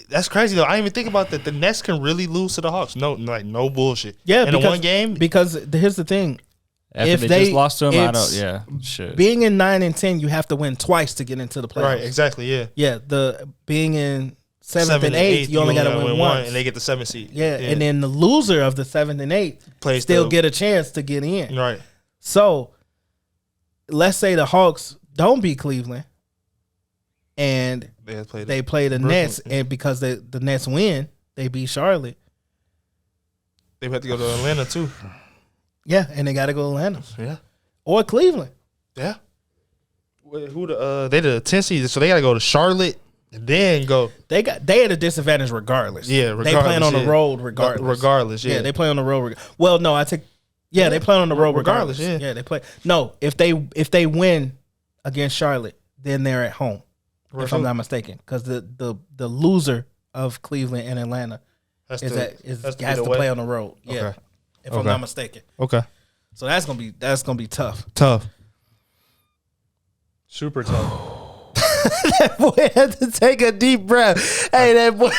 That's crazy though. I didn't even think about that. The Nets can really lose to the Hawks. No bullshit. Yeah, in one game. Because here's the thing. After if they just lost to him, shit. Being in 9 and 10, you have to win twice to get into the playoffs. Right, exactly, yeah. Yeah, being in 7th and 8th, you only got to win once. And they get the 7th seed. Yeah, and then the loser of the 7th and 8th still get a chance to get in. Right. So, let's say the Hawks don't beat Cleveland, and they play the Nets, and because the Nets win, they beat Charlotte. They have to go to Atlanta, too. Yeah, and they got to go to Atlanta. Yeah. Or Cleveland. Yeah. They the 10th seed, so they got to go to Charlotte and then go. They at a disadvantage regardless. Yeah, regardless. They playing on the road regardless. Regardless, yeah. Yeah, they play on the road. Well, no, they play on the road regardless. Yeah. Yeah, they play. No, if they win against Charlotte, then they're at home. If I'm not mistaken, because the loser of Cleveland and Atlanta has to play on the road. Yeah. Okay. If I'm not mistaken. Okay. So that's gonna be tough. Tough. Super tough. That boy had to take a deep breath. Hey, that boy.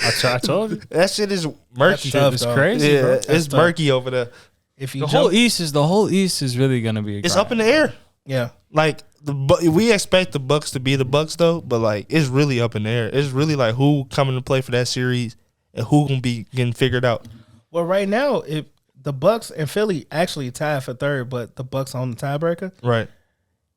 I told you. That shit is murky. That's tough, It's dog. crazy, Yeah, bro. it's murky over there. If you The jump, whole East is really gonna be. It's up in the air. yeah. Like we expect the Bucks to be the Bucks though, but like it's really up in the air. It's really like who coming to play for that series and who gonna be getting figured out. Well, right now, if the Bucks and Philly actually tied for third, but the Bucks on the tiebreaker. Right.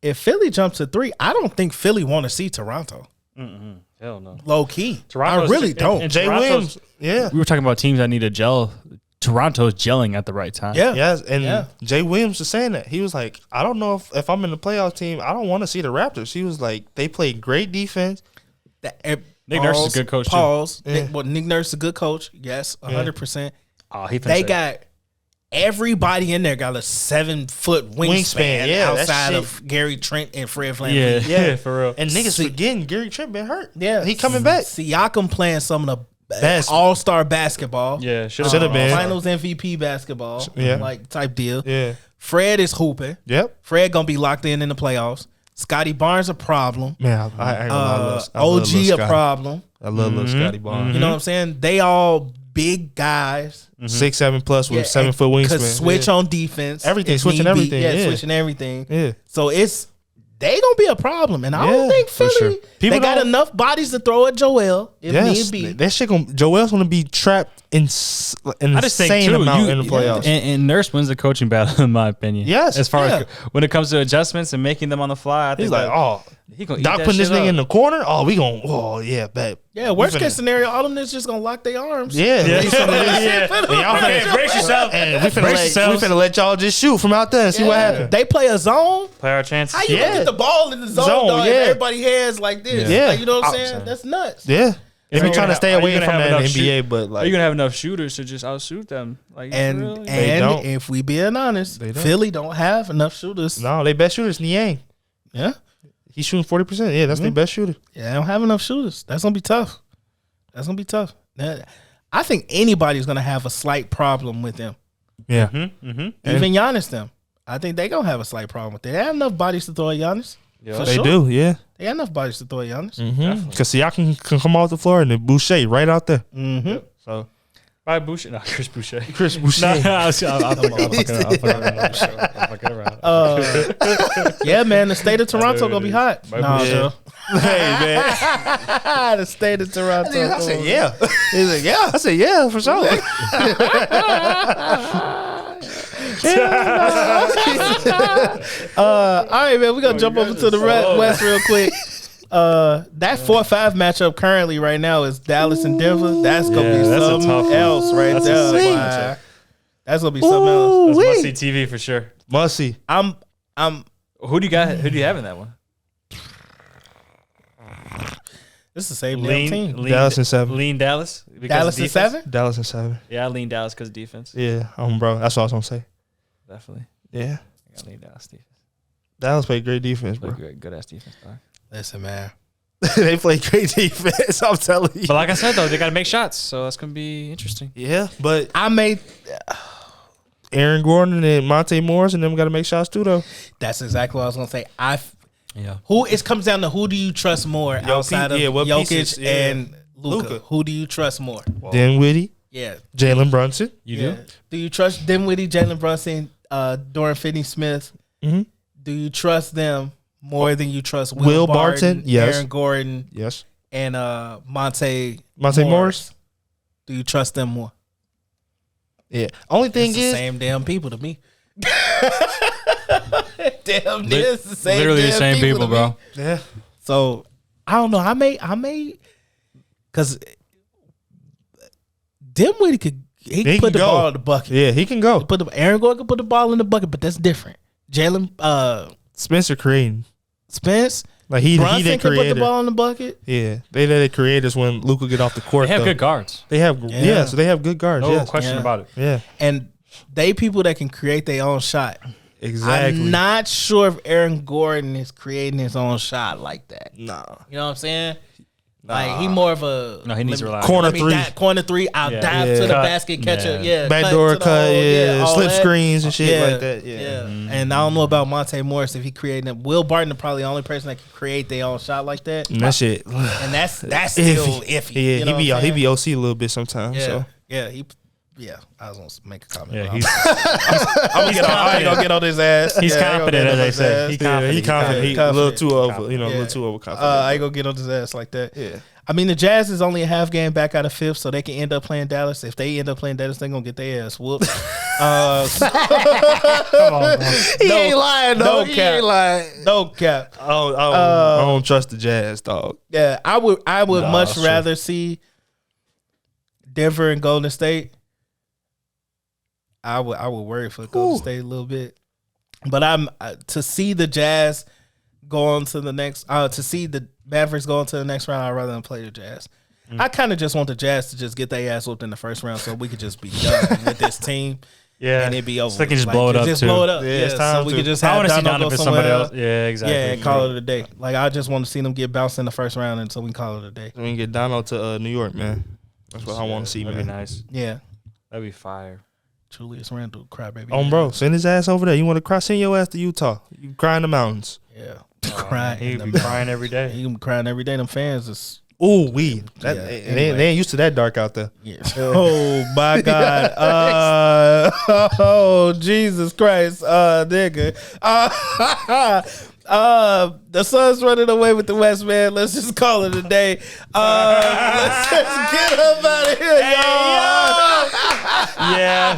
If Philly jumps to 3, I don't think Philly want to see Toronto. Hell no. Low key, Toronto's- I really don't. and Jay Toronto's- Williams. Yeah. We were talking about teams that need to gel. Toronto's gelling at the right time. Yeah, Yes, and Yeah. Jay Williams was saying that. He was like, I don't know if I'm in the playoff team, I don't want to see the Raptors. He was like, they play great defense. Nick Nurse is a good coach, too. Pause. Yeah. Nick Nurse is a good coach. Yes, 100%. Oh, he They got everybody in there got a 7-foot wingspan yeah, that outside shit. of Gary Trent and Fred VanVleet. yeah, for real. And niggas forgetting Gary Trent been hurt. Yeah, He coming back. Siakam playing some of the Best. all-star basketball. Yeah, Should have been. Finals MVP basketball. Yeah. Like type deal. Yeah. Fred is hooping. Yep. Fred gonna be locked in the playoffs. Scotty Barnes a problem. Man, I ain't gonna lie, I love OG little a Scotty. problem. I love little Scotty Barnes. You know what I'm saying? They all big guys. 6'7" plus with Yeah, 7 foot Could wingspan. switch Yeah. on defense. Everything, if switching need be. everything, Yeah, yeah. switching everything. Yeah. So they gonna be a problem, and I don't Yeah, think for Philly. sure. People They got don't- enough bodies to throw at Joel if Yes, need be. that shit Joel's gonna be trapped in I just think insane too, amount in the playoffs. And Nurse wins the coaching battle, in my opinion. Yes, as far yeah. as when it comes to adjustments and making them on the fly, I think He's like, oh, he gonna eat Doc that putting this shit nigga up. in the corner. Oh, we gonna. Oh yeah, bet. Yeah, worst We case finna- scenario, all them niggas just gonna lock their arms. Yeah, Yeah. we finna- Finna- and y'all Okay, finna- brace yourself. And we finna, Brace let, yourselves. we finna let y'all just shoot from out there and see what happens. They play a zone. Play our chances. How you gonna Yeah. get the ball in the zone, Zone, dog, yeah. and everybody hands like this? Yeah. Like, you know what I'm I'm saying? That's nuts. Yeah, they be you trying gonna to stay have- are away you from gonna have that in the enough NBA, shoot- but Are like, you gonna have enough shooters to just outshoot them? Like, And really? don't. if we being honest, They don't. Philly don't have enough shooters. no, they best shooters Niang. Yeah, He's shooting 40%. Yeah, that's their best shooter. yeah, they don't have enough shooters. That's gonna be tough. That's gonna be tough. I think anybody's gonna have a slight problem with them. Yeah, Even Giannis, them. I think they gonna have a slight problem with it. They have enough bodies to throw at Giannis. For they sure. do. Yeah, They got enough bodies to throw at Giannis. because Siakam can come off the floor and then Boucher right out there. Mm-hmm. So By Boucher, no, Chris Boucher. Chris Boucher. I'm fucking around. Yeah, man, the state of Toronto gonna be hot. My Nah, bullshit. bro. Hey man, The state of Toronto. I said yeah. He's like yeah. I said yeah for sure. All right, man, we're gonna jump over to the West real quick. That 4-5 matchup currently right now is Dallas and Denver. That's gonna Yeah, be that's a something tough one. else right That's a there. sick boy. matchup. That's gonna be something else. That's must see TV for sure. Must see. I'm Who do you got? Who do you have in that one? this is the same damn team. Dallas in 7. Lean Dallas. Because Dallas of in defense? 7? Dallas in 7. Yeah, I lean Dallas because of defense. Yeah, bro. That's what I was gonna say. Definitely. Yeah, I got lean Dallas defense. Dallas played great defense, bro. Play good ass defense, dog. Listen, man. They play great defense. I'm telling you. But like I said though, they got to make shots, so that's gonna be interesting. Yeah, but I made Aaron Gordon and Monte Morris and them got to make shots too, though. that's exactly what I was gonna say. Yeah. It comes down to who do you trust more outside of what Jokic pieces, yeah. and Luka. Luka. Who do you trust more? Dinwiddie, Yeah. Jalen Brunson. You Yeah. Do you trust Dinwiddie, Jalen Brunson, Dorian Finney-Smith? Mhm. Do you trust them more than you trust Will Barton, Barton? Yes. Aaron Gordon, Yes. and Monte Morris? Do you trust them more? Yeah. Only thing It's the is, same damn people to me. Damn, it's the same Literally the damn same people, to me. bro. yeah. So I don't know. I may, because Dinwiddie could He put can the go. ball in the bucket. Yeah, he can go. Aaron Gordon can put the ball in the bucket, but that's different. Jalen Spencer creating. Spence Like he Brunson didn't can put create the it. ball in the bucket. Yeah, they let it create us when Luka get off the court. They have though. good guards. They have Yeah. so they have good guards. No yes. question Yeah. about it. Yeah, And they people that can create their own shot. exactly. I'm not sure if Aaron Gordon is creating his own shot like that. Nah. You know what I'm saying? Like he more of a No, he needs to rely on Corner let me three. corner three. I'll Yeah. dive Yeah. to the Cut. basket, catch Yeah. it. Yeah, Backdoor to the cut, hole, yeah, all slip that. screens and shit Yeah. like that. Yeah. And I don't know about Monte Morris if he created them. Will Barton is probably the only person that can create their own shot like that. And that shit. And that's still iffy. Yeah, you know he what I'm be saying? OC a little bit sometimes. Yeah, So yeah, Yeah, I was gonna make a comment. Yeah, I ain't gonna get on his ass. He's confident, as they say. He confident. He a little too over, a little too overconfident. I ain't gonna get on his ass like that. Yeah. I mean, the Jazz is only a half game back out of fifth, so they can end up playing Dallas. If they end up playing Dallas, they're gonna get their ass whooped. Come on, bro. He ain't lying, though. He ain't lying. No cap. I don't trust the Jazz, dog. Yeah, I would much rather see Denver and Golden State. I would worry for Golden State a little bit, but I'm to see the Jazz go on to the next. To see the Mavericks go on to the next round, I'd rather than play the Jazz. I kind of just want the Jazz to just get their ass whooped in the first round, so we could just be done with this team. Yeah, and it'd be over. So they can just blow it up. Just too. blow it up. Yeah, Yeah, it's time so we to. could just I have want to see Dono Donovan go for somebody somewhere else. Yeah, exactly. Yeah, and call it a day. Like I just want to see them get bounced in the first round, and so we can call it a day. We can get Dono to New York, man. That's what I want to see, man. That'd be nice. Yeah, That'd be fire. Julius Randle, crybaby. Bro, send his ass over there. You want to cry? Send your ass to Utah. You cry in the mountains. Yeah, crying. He'd be crying every day. He can be crying every day. Them fans is. Ooh, they ain't used to that dark out there. Yeah. Oh my God. Oh Jesus Christ. Nigga. The Suns running away with the West, man. Let's just call it a day. Let's just get up out of here, y'all. Yeah.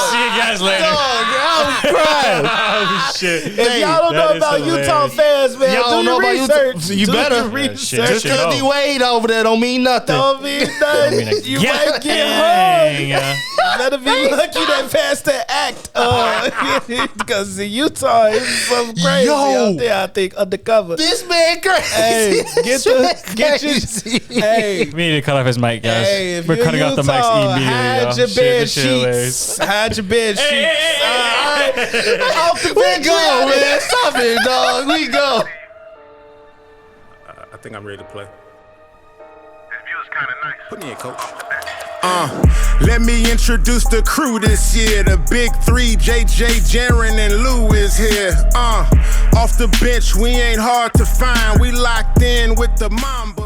See you guys later. I'm crying. Oh shit. If y'all don't know about Utah fans, man, Y'all don't know about Utah. You better. Just because he Wade over there don't mean nothing. Don't mean nothing. You might get hung. Better be lucky that passed the act. Because Utah is something crazy out there, I think, undercover. This man crazy. Hey, get your. Hey, We need to cut off his mic, guys. hey, if We're you're cutting off the mics Utah, immediately. hide y'all. your Shit, bed this shit hilarious. sheets. Hide your bed sheets. Off the bench, man. Stop it, dog. We go. I think I'm ready to play. Put me in, coach. Let me introduce the crew this year. The big three, JJ, Jaren, and Lou is here. Off the bench, we ain't hard to find. We locked in with the Mamba.